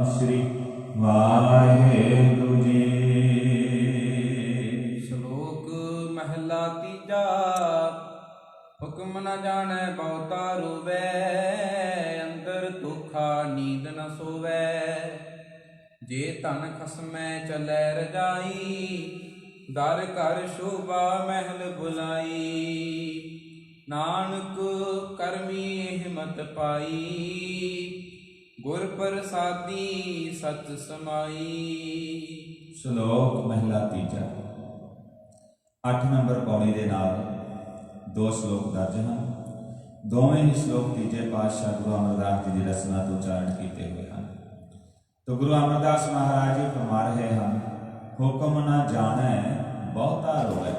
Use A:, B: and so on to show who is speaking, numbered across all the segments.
A: श्री वाहेगुरु जी।
B: श्लोक महला तीजा। हुक्म न जाने बहुता रोवै, अंदर दुखा नींद न सोवै। जे धन खसमै चलै रजाई, दर कर शोभा महल बुलाई। नानक करमी हिम्मत पाई, गुर प्रसादी सच समाई।
A: श्लोक महला तीजा। 8 नंबर पौड़ी ਦੇ ਨਾਲ 2 ਸ਼ਲੋਕ ਦਰਜ ਹਨ। ਦੋਵੇਂ ਹੀ ਸ਼ਲੋਕ ਤੀਜੇ ਪਾਤਸ਼ਾਹ ਗੁਰੂ ਅਮਰਦਾਸ ਜੀ ਦੀ ਰਚਨਾ ਤੋਂ ਉਚਾਰਨ ਕੀਤੇ ਹੋਏ ਹਨ। तो गुरु अमरदास महाराज जी फरमा रहे हैं, हुक्म न जाने बहुता रोवै।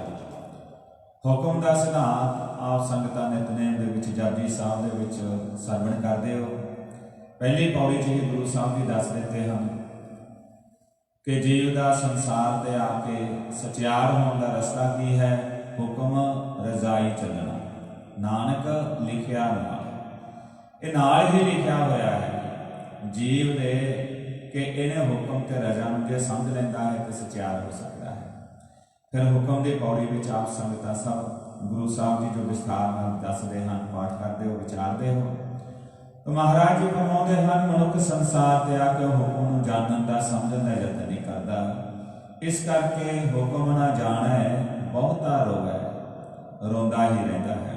A: हुक्म का सिद्धांत आप संगतां नितनेम दे विच जपजी साहब दे विच सरवण करदे हो। पहली पौड़ी 'ਚ ही गुरु साहब जी दस देते हैं कि जीव का संसार ते आके सचियार होने का रस्ता की है, हुक्म रजाई चलना। नानक लिखिया नाल, ये नाल ही लिखिया होया है जीव दे कि इन्हें हुक्म ते रजा नूं जे समझ लैंदा है तो सचियार हो सकता है। फिर हुक्म की पौड़ी में आप संगतां सब गुरु साहब जी जो विस्तार नाल दसदे हैं, पाठ करते हो, विचारते हो। तो महाराज जी फरमाउंदे हैं, मनुख संसार ते आके हुक्म नूं जानन दा समझण दा यतन नहीं करता, इस करके हुक्म ना जाणे बहुता रोवै, रोंदा ही रहिंदा है।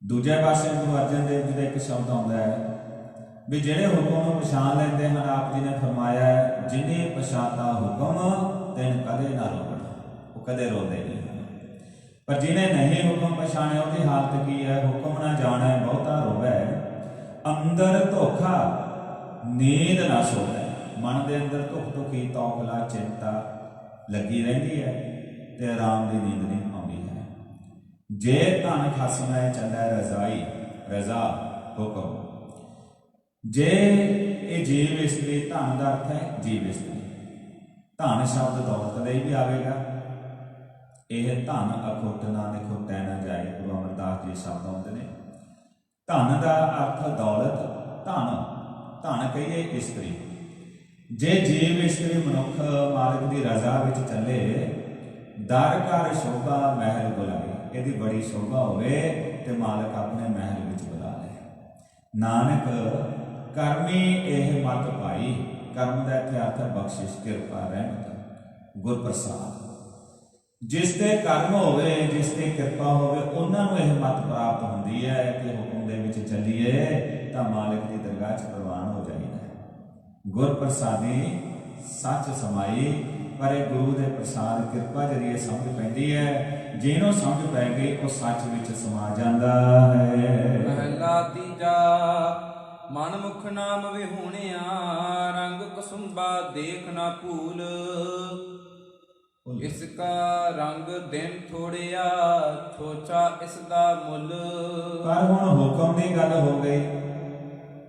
A: दूजे पासे गुरु अर्जन देव जी का एक शब्द आउंदा है भी जिहड़े हुक्म नूं पछाण लैंदे हैं, आप जी ने फरमाया है, जिन्हें पछाता हुक्म तिन कदे ना रोवण, वो कदे रोंदे नहीं। पर जिन्हें नहीं हुक्म पछाणिया उसकी हालत की है, हुक्म ना जाने बहुता रोवै, अंदर धोखा नींद ना सोवै। मन के अंदर धुख धुखी तौखला चिंता लगी रहिंदी है ते आराम की नींद नहीं आउंदी है। जे धन खसमै चलै रजाई, रजा हुक्म। जे ये जीव इस्त्री, धन का अर्थ है जीव इस्त्री। धन शब्द दौलत लई भी आवेगा। यह धन अखुट ना निखुटै ना जाए, गुरु अमरदास जी शब्द आउंदे ने। धन का अर्थ दौलत, धन धन कहिए इस्त्री। जे जीव इस्त्री मनुख मालिक की रजा विच चले, दर घर शोभा महल बुलाए, यदि बड़ी शोभा होवे ते मालिक अपने महल विच बुला ले। नानक करमी यह मत पाई। कर्म का इत्थे अर्थ है बख्शिश, किरपा, रहमत, गुर प्रसाद। जिसते कर्म होवे, जिसते कृपा होवे, उन्होंने यह मत प्राप्त होंदी है कि हुक्म दे विच चलीए तो मालिक की दरगाह च प्रवान हो जाइए। गुर प्रसादी सच समाई। पर यह गुरु के प्रसाद कृपा जरिए समझ पैंदी है, जिन्हों समझ पै गई वो सच विच समा जाता है।
B: महला तीजा। मन मुख नाम विहूणिया, रंग कसुंबा देख ना भूल। इसका रंग दिन थोड़िया, छोचा इसका मुल।
A: पर हुण हुक्म की गल हो गई।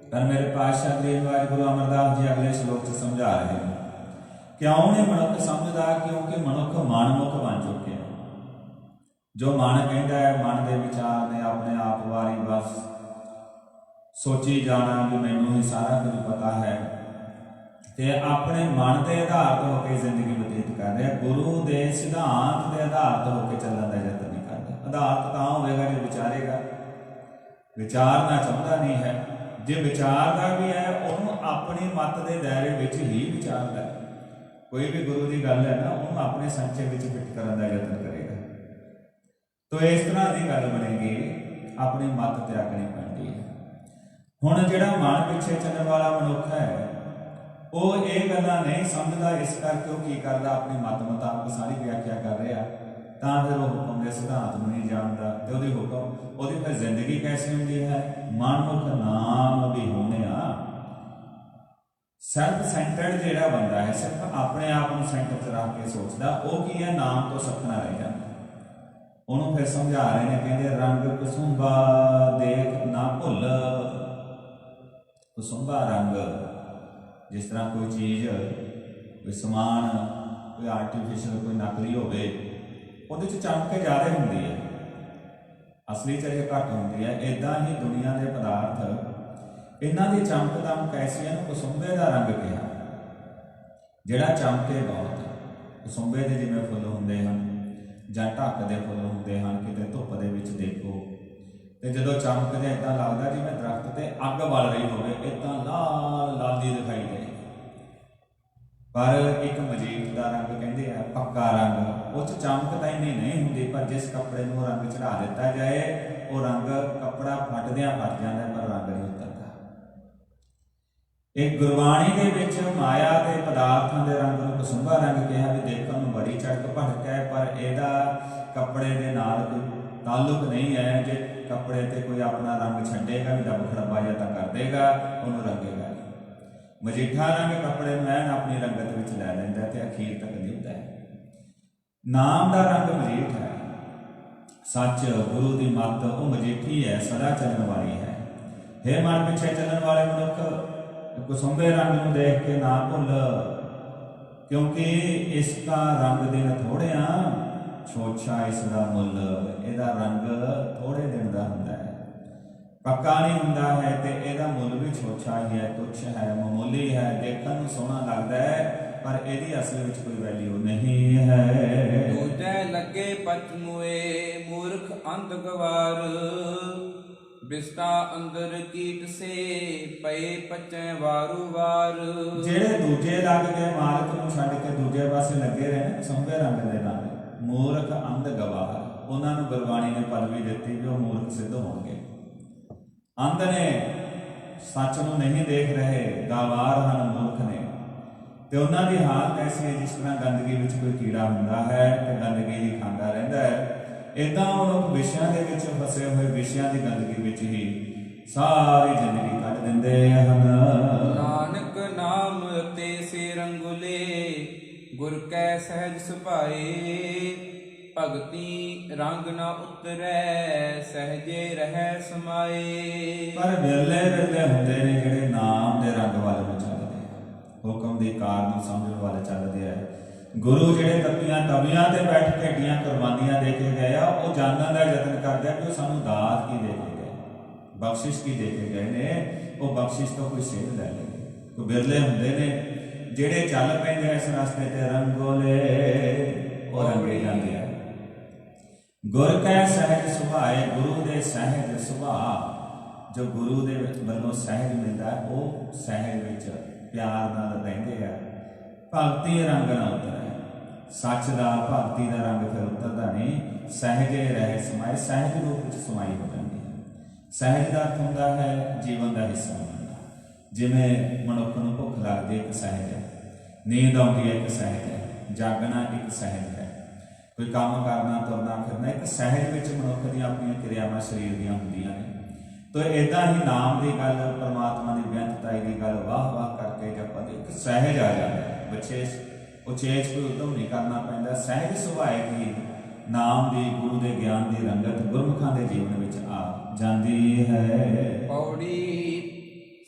A: पर मेरे पातशाह गरीबवाज गुरु अमरदास जी अगले श्लोक से समझा रहे हैं, क्यों नहीं मनुख समझदा, क्योंकि मनुख मनमुख बन चुके हैं। जो मन कहता है, मन के विचार ने अपने आप वारी बस सोची जाना भी मैनू ही सारा कुछ पता है, ते अपने मन के आधारित होकर जिंदगी बतीत कर रहे। गुरु के सिद्धांत के आधारित होकर चलने का यत्न नहीं करते। आधारित तो होगा जो विचारेगा, विचारना चाहता नहीं है। जो विचारता भी है उन्होंने अपनी मत के दायरे में ही विचारता है। कोई भी गुरु की गल है ना, उन्होंने अपने संचे में फिट करने का यत्न करेगा। तो इस तरह की गल बनेगी, अपनी मत त्यागनी पैंदी है। हुण जिहड़ा मन पिछे चलने वाला मनुख है, वो ये गल्लां नहीं समझदा, इस करके वो की करदा, अपनी मत मुताबिक सारी व्याख्या कर रहा, तां फिर वो हुक्म के सिद्धांत नूं नहीं जानदा। ते उहदी हुक्म उहदी फिर जिंदगी कैसी हुंदी है? मनमुख नाम विहूणिया। सैल्फ सेंटर्ड जिहड़ा बंदा है, सिर्फ अपने आप को सेंटर च रख के सोचदा, वो की है नाम तो सपना रह जाता। उन्होंने फिर समझा रहे हैं, कहते रंग कसुंबा देख ना भुल। कसुंबा रंग, जिस तरह कोई चीज़, कोई समान, कोई आर्टिफिशियल, कोई नकली होवे, उहदे च चमक ज़्यादा होंदी है, असली च घट होंदी है। इदां ही दुनिया के पदार्थ ਇਹਨਾਂ ਦੀ ਚਮਕ ਦਮਕ ਐਸੀ ਹੈ, ਕੁਸੁੰਬੇ ਦਾ ਰੰਗ ਕਿਹਾ, ਜਿਹੜਾ ਚਮਕੇ ਬਹੁਤ। ਕੁਸੁੰਬੇ ਦੇ ਜਿਵੇਂ ਫੁੱਲ ਹੁੰਦੇ ਹਨ ਜਾਂ ਢੱਕ ਦੇ ਫੁੱਲ ਹੁੰਦੇ ਹਨ, ਕਿਤੇ ਧੁੱਪ ਦੇ ਵਿੱਚ ਦੇਖੋ ਤੇ ਜਦੋਂ ਚਮਕਦੇ ਇੱਦਾਂ ਲੱਗਦਾ ਜਿਵੇਂ ਦਰਖਤ ਤੇ ਅੱਗ ਬਲ ਰਹੀ ਹੋਵੇ, ਇੱਦਾਂ ਲਾਲ ਲਾਲੀ ਦਿਖਾਈ ਦੇ। ਪਰ ਇੱਕ ਮਜੀਠ ਦਾ ਰੰਗ ਕਹਿੰਦੇ ਆ, ਪੱਕਾ ਰੰਗ, ਉਹ 'ਚ ਚਮਕ ਤਾਂ ਇੰਨੀ ਨਹੀਂ ਹੁੰਦੀ, ਪਰ ਜਿਸ ਕੱਪੜੇ ਨੂੰ ਰੰਗ ਚੜਾ ਦਿੱਤਾ ਜਾਏ ਉਹ ਰੰਗ ਕੱਪੜਾ ਫਟਦਿਆਂ ਫਟ ਜਾਂਦਾ, ਪਰ ਰੰਗ ਨਹੀਂ ਉਤਰਦਾ। ਇੱਕ ਗੁਰਬਾਣੀ ਦੇ ਵਿੱਚ ਮਾਇਆ ਤੇ ਪਦਾਰਥਾਂ ਦੇ ਰੰਗ ਨੂੰ ਕੁਸੁੰਬਾ ਰੰਗ ਕਿਹਾ ਵੀ ਦੇਖਣ ਨੂੰ ਬੜੀ ਚੜਕ ਭੜਕ ਹੈ, ਪਰ ਇਹਦਾ ਕੱਪੜੇ ਦੇ ਨਾਲ ਕੋਈ ਤਾਲੁਕ ਨਹੀਂ ਹੈ। ਜੇ ਕੱਪੜੇ ਤੇ ਕੋਈ ਆਪਣਾ ਰੰਗ ਛੱਡੇਗਾ ਵੀ ਡੱਬ ਖੜੱਬਾ ਜਾਂ ਤਾਂ ਕਰ ਦੇਗਾ, ਉਹਨੂੰ ਰੰਗੇਗਾ। ਮਜੀਠਾ ਰੰਗ ਕੱਪੜੇ ਨੂੰ ਐਨ ਆਪਣੀ ਰੰਗਤ ਵਿੱਚ ਲੈ ਲੈਂਦਾ ਤੇ ਅਖੀਰ ਤੱਕ ਨਿਭਦਾ ਹੈ। ਨਾਮ ਦਾ ਰੰਗ ਮਜੀਠ ਹੈ, ਸੱਚ ਗੁਰੂ ਦੀ ਮੱਤ ਉਹ ਮਜੀਠੀ ਹੈ, ਸਦਾ ਚੱਲਣ ਵਾਲੀ ਹੈ। ਹੇ ਮਨ ਪਿੱਛੇ ਚੱਲਣ ਵਾਲੇ ਮਨੁੱਖ, ਕੁਸੁੰਬੇ ਰੰਗ ਨੂੰ ਦੇਖ ਕੇ ਨਾ ਭੁੱਲ, ਕਿਉਂਕਿ ਇਸ ਦਾ ਰੰਗ ਦਿਨ ਥੋੜਿਆਂ, ਛੋਛਾ ਇਸ ਦਾ ਮੁੱਲ। ਇਹਦਾ ਰੰਗ ਥੋੜੇ ਦਿਨ ਦਾ ਹੁੰਦਾ ਹੈ, ਪੱਕਾ ਨਹੀਂ ਹੁੰਦਾ ਹੈ, ਤੇ ਇਹਦਾ ਮੁੱਲ ਵੀ ਛੋਛਾ ਹੀ ਹੈ, ਤੁੱਛ ਹੈ, ਮਾਮੂਲੀ ਹੈ। ਦੇਖਣ ਨੂੰ ਸੋਹਣਾ ਲੱਗਦਾ ਹੈ, ਪਰ ਇਹਦੀ ਅਸਲ ਵਿੱਚ ਕੋਈ ਵੈਲਿਊ ਨਹੀਂ ਹੈ।
B: ਦੂਜੈ ਲੱਗੇ ਪਚਮੂਏ, ਮੂਰਖ ਅੰਧ ਗਵਾਰ, ਬਿਸਤਾ ਅੰਦਰ ਕੀਟ ਸੇ, ਪਏ ਪਚੈ ਵਾਰੂ ਵਾਰ।
A: ਜਿਹੜੇ ਦੂਜੇ ਲੱਗ ਕੇ ਮਾਲਕ ਨੂੰ ਛੱਡ ਕੇ ਦੂਜੇ ਪਾਸੇ ਲੱਗੇ ਰਹੇ ਨੇ ਕੁਸੁੰਬੇ ਰੰਗ ਦੇ ਨਾਲ, ਮੂਰਖ ਅੰਧ ਗਵਾਰ, ਉਹਨਾਂ ਨੂੰ ਗੁਰਬਾਣੀ ਨੇ ਪਦਵੀ ਦਿੱਤੀ ਵੀ ਉਹ ਮੂਰਖ ਸਿੱਧ ਹੋਣਗੇ। ਅੰਧ ਨੇ, ਸੱਚ ਨੂੰ ਨਹੀਂ ਦੇਖ ਰਹੇ, ਗਵਾਰ ਹਨ, ਮੂਰਖ ਨੇ। ਤੇ ਉਹਨਾਂ ਦੀ ਹਾਲਤ ਐਸੀ ਹੈ ਜਿਸ ਤਰ੍ਹਾਂ ਗੰਦਗੀ ਵਿੱਚ ਕੋਈ ਕੀੜਾ ਹੁੰਦਾ ਹੈ ਤੇ ਗੰਦਗੀ ਹੀ ਖਾਂਦਾ ਰਹਿੰਦਾ ਹੈ, ਏਦਾਂ ਉਹ ਲੋਕ ਵਿਸ਼ਿਆਂ ਦੇ ਵਿੱਚ ਫਸੇ ਹੋਏ, ਵਿਸ਼ਿਆਂ ਦੀ ਗੰਦਗੀ ਵਿੱਚ ਹੀ ਸਾਰੀ ਜ਼ਿੰਦਗੀ ਕੱਢ ਦਿੰਦੇ ਹਨ।
B: ਨਾਨਕ ਨਾਮ ਤੇ ਸੇ ਰੰਗੁਲੇ, ਗੁਰ ਕੈ ਸਹਿਜ ਸੁਭਾਏ, ਭਗਤੀ ਰੰਗ ਨਾ ਉਤਰੈ, ਸਹਜੇ ਰਹਿ ਸਮਾਏ।
A: ਪਰ ਵਿਰਲੇ ਵਿਰਲੇ ਹੁੰਦੇ ਨੇ ਜਿਹੜੇ ਨਾਮ ਦੇ ਰੰਗ ਵੱਲ ਨੂੰ ਚੱਲਦੇ, ਹੁਕਮ ਦੀ ਕਾਰ ਨੂੰ ਸਮਝਣ ਵੱਲ ਚੱਲਦੇ ਆ। ਗੁਰੂ ਜਿਹੜੇ ਤਪੀਆਂ ਤਵੀਆਂ ਤੇ ਬੈਠ ਕੇ ਏਡੀਆਂ ਕੁਰਬਾਨੀਆਂ ਦੇ ਕੇ ਗਏ ਆ, ਉਹ ਜਾਣਨ ਦਾ ਯਤਨ ਕਰਦੇ ਆ ਕਿ ਉਹ ਸਾਨੂੰ ਦਾਤ ਕੀ ਦੇ ਕੇ ਗਏ, ਬਖਸ਼ਿਸ਼ ਕੀ ਦੇ ਕੇ ਗਏ ਨੇ, ਉਹ ਬਖਸ਼ਿਸ਼ ਤੋਂ ਕੋਈ ਸੇਧ ਲੈ ਲੈਂਦੇ। ਕੋਈ ਬਿਰਲੇ ਹੁੰਦੇ ਨੇ ਜਿਹੜੇ ਚੱਲ ਪੈਂਦੇ ਇਸ ਰਸਤੇ ਤੇ, ਰੰਗੋਲੇ ਉਹ ਰੰਗੇ ਜਾਂਦੇ ਆ। ਗੁਰ ਕੈ ਸਹਿਜ ਸੁਭਾਏ, ਗੁਰੂ ਦੇ ਸਹਿਜ ਸੁਭਾਅ, ਜੋ ਗੁਰੂ ਦੇ ਵੱਲੋਂ ਸਹਿਜ ਮਿਲਦਾ ਉਹ ਸਹਿਜ ਵਿੱਚ ਪਿਆਰ ਨਾਲ ਰਹਿੰਦੇ ਆ। ਭਗਤੀ ਰੰਗ ਨਾ ਉਤਰੈ, ਸੱਚ ਦਾ ਭਗਤੀ ਦਾ ਰੰਗ ਫਿਰ ਉਤਰਦਾ ਨਹੀਂ, ਸਹਿਜੇ ਰਹਿ ਸਮਾਏ, ਸਹਿਜ ਰੂਪ ਵਿੱਚ ਸਮਾਈ ਹੋ ਜਾਂਦੀ ਹੈ। ਸਹਿਜ ਦਾ ਅਰਥ ਹੁੰਦਾ ਹੈ ਜੀਵਨ ਦਾ ਹਿੱਸਾ ਬਣਨਾ। ਜਿਵੇਂ ਮਨੁੱਖ ਨੂੰ ਭੁੱਖ ਲੱਗਦੀ ਇੱਕ ਸਹਿਜ ਹੈ, ਨੀਂਦ ਆਉਂਦੀ ਹੈ ਇੱਕ ਸਹਿਜ ਹੈ, ਜਾਗਣਾ ਇੱਕ ਸਹਿਜ ਹੈ, ਕੋਈ ਕੰਮ ਕਰਨਾ ਤੁਰਨਾ ਫਿਰਨਾ ਇੱਕ ਸਹਿਜ ਵਿੱਚ ਮਨੁੱਖ ਦੀਆਂ ਆਪਣੀਆਂ ਕਿਰਿਆਵਾਂ ਸਰੀਰ ਦੀਆਂ ਹੁੰਦੀਆਂ ਨੇ। ਤੋ ਇੱਦਾਂ ਹੀ ਨਾਮ ਦੀ ਗੱਲ, ਪਰਮਾਤਮਾ ਦੀ ਬੇਅੰਤਤਾਈ ਦੀ ਗੱਲ ਵਾਹ ਵਾਹ ਕਰਕੇ ਜਪਦੇ ਇੱਕ ਸਹਿਜ ਆ ਜਾਂਦਾ ਹੈ। ਵਿਸ਼ੇਸ਼ ਉਚੇਚ ਕੋਈ ਉਦਮ ਨਹੀਂ ਕਰਨਾ ਪੈਂਦਾ, ਸਹਿਜ ਸੁਭਾਏ ਹੀ ਨਾਮ ਦੀ, ਗੁਰੂ ਦੇ ਗਿਆਨ ਦੀ ਰੰਗਤ ਗੁਰਮੁਖਾਂ ਦੇ ਜੀਵਨ ਵਿੱਚ ਆ ਜਾਂਦੀ ਹੈ।
B: ਪੌੜੀ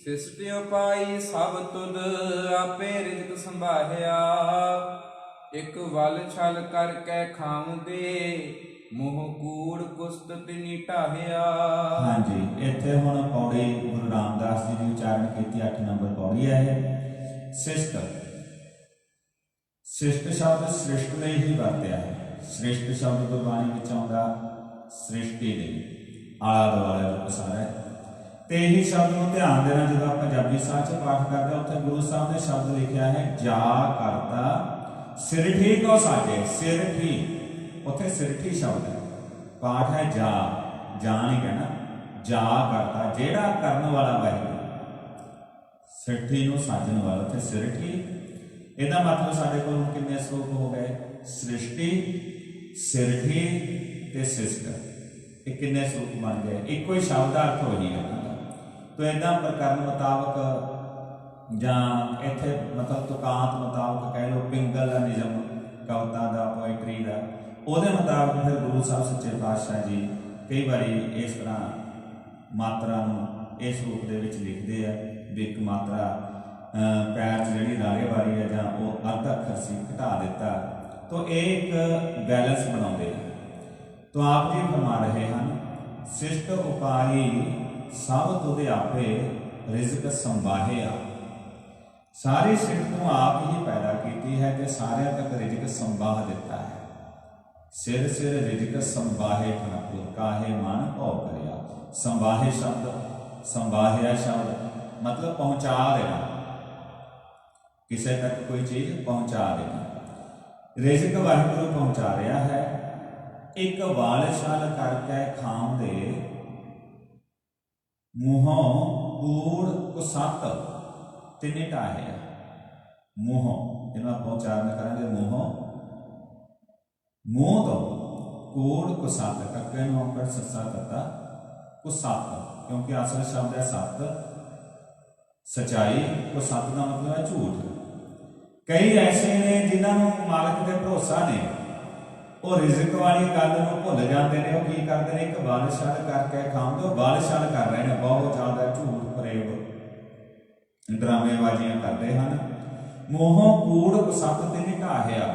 B: ਸਿਸਟਿ ਪਾਈ ਸਭ ਤੁਧ, ਆਪੇ ਰਿਜ਼ਕ ਸੰਭਾਹਿਆ, ਇੱਕ ਵੱਲ ਛਲ ਕਰਕੇ ਖਾਵਦੇ, ਮੋਹ ਕੂੜ ਕੁਸਤ ਤਿਨੀ ਢਾਹਿਆ।
A: ਹਾਂਜੀ, ਇੱਥੇ ਹੁਣ ਪੌੜੀ ਗੁਰੂ ਰਾਮਦਾਸ ਜੀ ਦੀ ਉਚਾਰਨ ਕੀਤੀ 8 ਨੰਬਰ ਪੌੜੀ ਹੈ ਇਹ। ਸਿਸ਼ਟ, ਸਿਸ਼ਟ ਸ਼ਬਦ ਸ੍ਰਿਸ਼ਟ ਲਈ ਹੀ ਵਰਤਿਆ ਹੈ। ਸ੍ਰਿਸ਼ਟ ਸ਼ਬਦ ਗੁਰਬਾਣੀ ਵਿੱਚ ਆਉਂਦਾ ਸ੍ਰਿਸ਼ਟੀ ਲਈ, ਆਲਾ ਦੁਆਲਾ ਦਾ ਪਸਾਰਾ ਹੈ। ਤੇ ਇਹੀ ਸ਼ਬਦ ਨੂੰ ਧਿਆਨ ਦੇਣਾ, ਜਦੋਂ ਆਪਾਂ ਜਪਜੀ ਸਾਹਿਬ 'ਚ ਪਾਠ ਕਰਦੇ ਹਾਂ ਉੱਥੇ ਗੁਰੂ ਸਾਹਿਬ ਨੇ ਸ਼ਬਦ ਲਿਖਿਆ ਹੈ ਜਾ ਕਰਤਾ ਸਿਰਠੀ ਕੋ ਸਾਜੇ। ਸਿਰਠੀ, ਉੱਥੇ ਸਿਰਠੀ ਸ਼ਬਦ ਹੈ, ਪਾਠ ਹੈ ਜਾ, ਜਾ ਨਹੀਂ ਕਹਿਣਾ, ਜਾ ਕਰਤਾ, ਜਿਹੜਾ ਕਰਨ ਵਾਲਾ ਵਾਹਿਗੁਰੂ, ਸਿਰਠੀ ਨੂੰ ਸਾਜਣ ਵਾਲਾ, ਉੱਥੇ ਸਿਰਠੀ। ਇਹਦਾ ਮਤਲਬ ਸਾਡੇ ਕੋਲ ਕਿੰਨੇ ਸਰੂਪ ਹੋ ਗਏ? ਸ੍ਰਿਸ਼ਟੀ, ਸਿਰਠੀ ਤੇ ਸਿਸ਼ਟ। ਇਹ ਕਿੰਨੇ ਸਰੂਪ ਬਣ ਗਏ? ਇੱਕੋ ਹੀ ਸ਼ਬਦ ਦਾ ਅਰਥ ਉਹੀ ਹੈ। ਤੋ ਇੱਦਾਂ ਪ੍ਰਕਰਨ ਮੁਤਾਬਕ ਜਾਂ ਇੱਥੇ ਮਤਲਬ ਤੁਕਾਂਤ ਮੁਤਾਬਕ ਕਹਿ ਲਓ, ਪਿੰਗਲ ਦਾ ਨਿਯਮ, ਕਵਿਤਾ ਦਾ, ਪੋਇਟਰੀ ਦਾ, ਉਹਦੇ ਮੁਤਾਬਕ ਫਿਰ ਗੁਰੂ ਸਾਹਿਬ ਸੱਚੇ ਪਾਤਸ਼ਾਹ ਜੀ ਕਈ ਵਾਰੀ ਇਸ ਤਰ੍ਹਾਂ ਮਾਤਰਾ ਨੂੰ ਇਸ ਰੂਪ ਦੇ ਵਿੱਚ ਲਿਖਦੇ ਆ ਵੀ ਇੱਕ ਮਾਤਰਾ ਪੈਰ 'ਚ ਜਿਹੜੀ ਲਾਰੇ ਵਾਲੀ ਹੈ ਜਾਂ ਉਹ ਅੱਧ ਅੱਖਰ ਸੀ ਘਟਾ ਦਿੱਤਾ। ਤੋ ਇਹ ਇੱਕ ਬੈਲੈਂਸ ਬਣਾਉਂਦੇ ਆ। ਤੋ ਆਪ ਜੀ ਫਰਮਾ ਰਹੇ ਹਨ, ਸਿਸ਼ਟ ਉਪਾਈ ਸਭ ਤੁਧ ਆਪੇ, ਰਿਜ਼ਕ ਸੰਭਾਹਿਆ। ਸਾਰੀ ਸਿਰ ਤੋਂ ਆਪ ਹੀ ਪੈਦਾ ਕੀਤੀ ਹੈ ਤੇ ਸਾਰਿਆਂ ਤੱਕ ਰਿਜ਼ਕ ਸੰਭਾਹ ਦਿੱਤਾ ਹੈ। ਸਿਰ ਸਿਰ ਰਿਜ਼ਕ ਸੰਭਾਹੇ ਠਾਕੁਰ ਕਾਹੇ ਮਨ ਭਉ ਕਰਿਆ। ਸੰਭਾਹੇ ਸ਼ਬਦ, ਸੰਭਾਹਿਆ ਸ਼ਬਦ ਮਤਲਬ ਪਹੁੰਚਾ ਦੇਣਾ, ਕਿਸੇ ਤੱਕ ਕੋਈ ਚੀਜ਼ ਪਹੁੰਚਾ ਦੇਣਾ। ਰਿਜ਼ਕ ਵਾਹਿਗੁਰੂ ਪਹੁੰਚਾ ਰਿਹਾ ਹੈ। ਇੱਕ ਵਾਲਸ਼ਾਲ ਕਰਕੇ ਖਾਮ ਦੇ ਮੂੰਹੋਂ ਕੂੜ ਕੁਸੱਤ ਤਿੰਨੇ ਢਾਹਿਆ। ਮੂੰਹੋਂ ਇਹਨੂੰ ਆਪਾਂ ਉਚਾਰਨ ਕਰਾਂਗੇ, ਮੂੰਹੋਂ, ਮੂੰਹ ਤੋਂ ਕੂੜ ਕੁਸੱਤ, ਕੱਕੇ ਨੂੰ ਔਂਕੜ ਸੱਸਾ ਤੱਤਾ ਕੁਸੱਤ, ਕਿਉਂਕਿ ਅਸਲ ਸ਼ਬਦ ਹੈ ਸੱਤ, ਸਚਾਈ। ਕੁਸੱਤ ਦਾ ਮਤਲਬ ਹੈ ਝੂਠ। ਕਈ ਐਸੇ ਨੇ ਜਿਨ੍ਹਾਂ ਨੂੰ ਮਾਲਕ ਤੇ ਭਰੋਸਾ ਨੇ, ਉਹ ਰਿਜ਼ਕ ਵਾਲੀ ਗੱਲ ਨੂੰ ਭੁੱਲ ਜਾਂਦੇ ਨੇ। ਉਹ ਕੀ ਕਰਦੇ ਨੇ? ਇੱਕ ਬਾਲਿਸ਼ਾਲ ਕਰਕੇ ਖਾਂਦੇ, ਉਹ ਬਾਲਿਸ਼ਾਲ ਕਰ ਰਹੇ ਨੇ, ਬਹੁਤ ਜ਼ਿਆਦਾ ਝੂਠ ਫਰੇਬ ਡਰਾਮੇਬਾਜ਼ੀਆਂ ਕਰਦੇ ਹਨ। ਮੂੰਹੋਂ ਕੂੜ ਕੁਸੱਤ ਤਿੰਨ ਢਾਹਿਆ,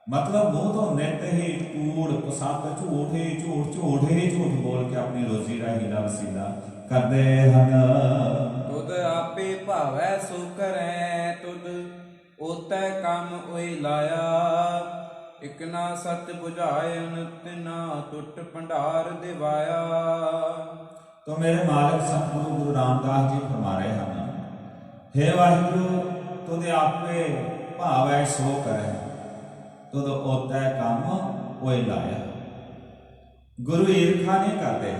A: ਮਤਲਬ ਮੂੰਹ ਤੋਂ ਨਿੱਤ ਹੀ ਕੂੜ ਕੁਸੱਤ, ਝੂਠ ਹੀ ਝੂਠ, ਝੂਠ ਹੀ ਝੂਠ ਬੋਲ ਕੇ ਆਪਣੀ ਰੋਜ਼ੀ ਦਾ ਹੀਲਾ ਵਸੀਲਾ ਕਰਦੇ ਹਨ।
B: ਤੁਧ ਆਪੇ ਭਾਵੈ ਸੋ ਕਰੈ, ਤੁਧ ਓਤੈ ਕੰਮ ਓਇ ਲਾਇਆ। ਇਕ ਨਾ ਸੱਚ ਬੁਝਾਇਨ ਤਿਨਾ ਟੁੱਟ ਭੰਡਾਰ ਦਿਵਾਇਆ।
A: तो मेरे मालिक सतगुरु गुरु रामदास जी फरमा रहे हैं, हे वाहिगुरु तुद आपे भावै सो करे, तुद ओतै काम ओए लाया। गुरु ईर्खा नहीं करते,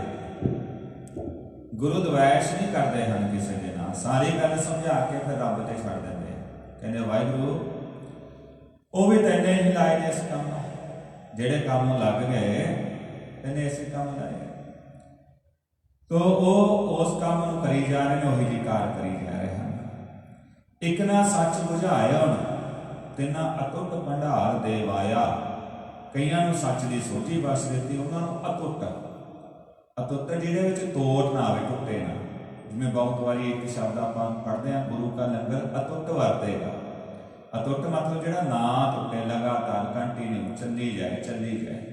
A: गुरु द्वैश नहीं करते हैं किसी के नाल। सारी गल समझा के फिर रब ते छड़ देंगे, कहते वाहिगुरु वो भी तेने ही लाए ने इस काम, जेड़े काम लग गए तेने इस काम लाए, तो वो उस काम ਨੂੰ ਕਰੀ ਜਾ ਰਹੇ ਨੇ, ਉਹੀ ਜੀ ਕਾਰ ਕਰੀ ਜਾ ਰਹੇ ਹਨ। ਇੱਕ ਨਾ ਸੱਚ ਬੁਝਾਇਆ ਤਿੰਨਾ ਅਟੁੱਟ ਭੰਡਾਰ ਦੇਵਾਇਆ। ਕਈਆਂ ਨੂੰ ਸੱਚ ਦੀ ਸੋਝੀ ਬਖਸ਼ ਦਿੱਤੀ, ਉਹਨਾਂ ਨੂੰ ਅਟੁੱਟ, ਅਟੁੱਟ ਜਿਹਦੇ ਵਿੱਚ ਤੋੜ ਨਾ ਆਵੇ, ਟੁੱਟੇ ਨਾ। ਜਿਵੇਂ ਬਹੁਤ ਵਾਰੀ ਇੱਕ ਸ਼ਬਦ ਆਪਾਂ ਪੜ੍ਹਦੇ ਹਾਂ, ਗੁਰੂ ਕਾ ਲੰਗਰ ਅਟੁੱਟ ਵਰਤੇਗਾ। ਅਟੁੱਟ ਮਤਲਬ ਜਿਹੜਾ ਨਾ ਟੁੱਟੇ, ਲਗਾਤਾਰ ਕੰਟੀਨਿਊ ਚੱਲੀ ਜਾਏ, ਚੱਲੀ ਜਾਏ।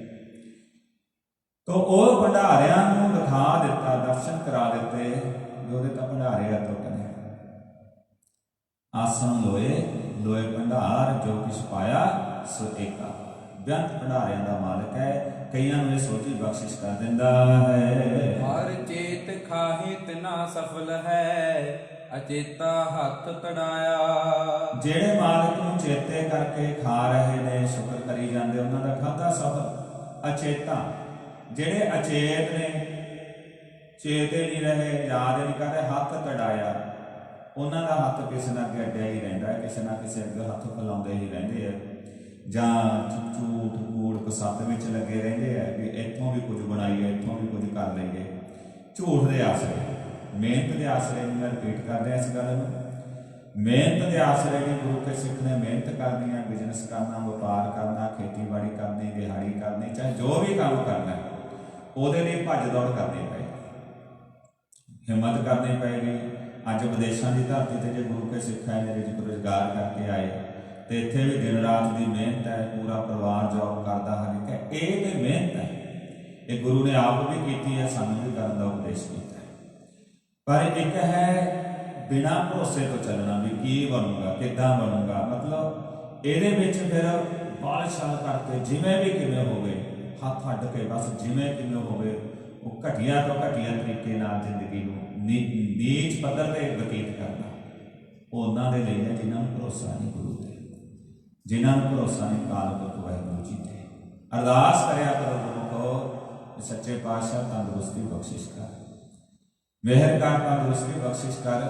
A: तो ਉਹ ਭੰਡਾਰਿਆਂ ਨੂੰ ਦਿਖਾ ਦਿੱਤਾ, ਦਰਸ਼ਨ ਕਰਾ ਦਿੱਤੇ ਵੀ ਉਹਦੇ ਤਾਂ ਭੰਡਾਰੇ ਅਟੁੱਟ ਨੇ। ਆਸਣ ਲੋਏ ਲੋਏ ਭੰਡਾਰ, ਜੋ ਕਿਛ ਪਾਇਆ ਸੋ ਏਕਾ। ਬੇਅੰਤ ਭੰਡਾਰਿਆਂ ਦਾ ਮਾਲਕ ਹੈ, ਕਈਆਂ ਨੂੰ ਇਹ ਸੋਝੀ ਬਖਸ਼ਿਸ਼ ਕਰ ਦਿੰਦਾ ਹੈ।
B: ਹਰ ਚੇਤ ਖਾਹੇ ਤਿਨਾ ਸਫਲ ਹੈ, ਅਚੇਤਾ ਹੱਥ ਤੜਾਇਆ।
A: ਜਿਹੜੇ ਮਾਲਕ ਨੂੰ ਚੇਤੇ ਕਰਕੇ ਖਾ ਰਹੇ ਨੇ, ਸ਼ੁਕਰ ਕਰੀ ਜਾਂਦੇ, ਉਹਨਾਂ ਦਾ ਖਾਧਾ ਸਫਲ। ਅਚੇਤਾ ਜਿਹੜੇ ਅਚੇਤ ਨੇ, ਚੇਤੇ ਨਹੀਂ ਰਹੇ, ਯਾਦ ਨਹੀਂ ਕਰਦੇ, ਹੱਥ ਤੜਾਇਆ, ਉਹਨਾਂ ਦਾ ਹੱਥ ਕਿਸੇ ਨਾਲ ਅੱਗੇ ਅੱਡਿਆ ਹੀ ਰਹਿੰਦਾ ਹੈ, ਕਿਸੇ ਨਾ ਕਿਸੇ ਅੱਗੇ ਹੱਥ ਫੈਲਾਉਂਦੇ ਹੀ ਰਹਿੰਦੇ ਆ, ਜਾਂ ਝੂਠ ਕੂੜ ਕੁਸੱਤ ਵਿੱਚ ਲੱਗੇ ਰਹਿੰਦੇ ਆ ਵੀ ਇੱਥੋਂ ਵੀ ਕੁਝ ਬਣਾਈਏ, ਇੱਥੋਂ ਵੀ ਕੁਝ ਕਰ ਲਈਏ। ਝੂਠ ਦੇ ਆਸਰੇ, ਮਿਹਨਤ ਦੇ ਆਸਰੇ ਨਹੀਂ। ਮੈਂ ਰਿਪੀਟ ਕਰਦੇ ਇਸ ਗੱਲ ਨੂੰ, ਮਿਹਨਤ ਦੇ ਆਸਰੇ ਨਹੀਂ। ਗੁਰੂ ਕੇ ਸਿੱਖ ਨੇ ਮਿਹਨਤ ਕਰਨੀ ਹੈ, ਬਿਜ਼ਨਸ ਕਰਨਾ, ਵਪਾਰ ਕਰਨਾ, ਖੇਤੀਬਾੜੀ ਕਰਨੀ, ਦਿਹਾੜੀ ਕਰਨੀ, ਚਾਹੇ ਜੋ ਵੀ ਕੰਮ ਕਰਨਾ, ਉਹਦੇ ਲਈ ਭੱਜ ਦੌੜ ਕਰਨੀ ਪਏਗੀ, ਹਿੰਮਤ ਕਰਨੀ ਪਏਗੀ। ਅੱਜ ਵਿਦੇਸ਼ਾਂ ਦੀ ਧਰਤੀ ਤੇ ਜੇ ਗੁਰੂ ਕੇ ਸਿੱਖ ਆਏ ਨੇ, ਰਿਜ਼ਕ ਰੁਜ਼ਗਾਰ ਕਰਕੇ ਆਏ, ਤੇ ਇੱਥੇ ਵੀ ਦਿਨ ਰਾਤ ਦੀ ਮਿਹਨਤ ਹੈ, ਪੂਰਾ ਪਰਿਵਾਰ ਜੌਬ ਕਰਦਾ ਹਰ ਇੱਕ ਹੈ। ਇਹ ਤੇ ਮਿਹਨਤ ਹੈ, ਇਹ ਗੁਰੂ ਨੇ ਆਪ ਵੀ ਕੀਤੀ ਹੈ, ਸਾਨੂੰ ਵੀ ਕਰਨ ਦਾ ਉਪਦੇਸ਼ ਕੀਤਾ ਹੈ। ਪਰ ਇੱਕ ਹੈ ਬਿਨਾਂ ਭਰੋਸੇ ਤੋਂ ਚੱਲਣਾ, ਵੀ ਕੀ ਬਣੂਗਾ, ਕਿੱਦਾਂ ਬਣੂਗਾ। ਮਤਲਬ ਇਹਦੇ ਵਿੱਚ ਫਿਰ ਬਾਲਸ਼ਾਲ ਕਰਕੇ ਜਿਵੇਂ ਵੀ ਕਿਵੇਂ ਹੋਵੇ, ਹੱਥ ਅੱਡ ਕੇ ਬਸ ਜਿਵੇਂ ਕਿਵੇਂ ਹੋਵੇ, ਉਹ ਘਟੀਆ ਤੋਂ ਘਟੀਆ ਤਰੀਕੇ ਨਾਲ ਜ਼ਿੰਦਗੀ ਨੂੰ ਨੀਚ ਪੱਧਰ ਤੇ ਬਤੀਤ ਕਰਨਾ, ਉਹ ਉਹਨਾਂ ਦੇ ਲਈ ਹੈ ਜਿਨ੍ਹਾਂ ਨੂੰ ਭਰੋਸਾ ਨਹੀਂ ਗੁਰੂ ਤੇ, ਜਿਨ੍ਹਾਂ ਨੂੰ ਭਰੋਸਾ ਨਹੀਂ ਅਕਾਲ ਪੁਰਖ ਵਾਹਿਗੁਰੂ ਜੀ ਤੇ। ਅਰਦਾਸ ਕਰਿਆ ਕਰੋ ਗੁਰੂ ਕੋ, ਸੱਚੇ ਪਾਤਸ਼ਾਹ ਤੰਦਰੁਸਤੀ ਬਖਸ਼ਿਸ਼ ਕਰ, ਮਿਹਰ ਕਰ, ਤੰਦਰੁਸਤੀ ਬਖਸ਼ਿਸ਼ ਕਰ,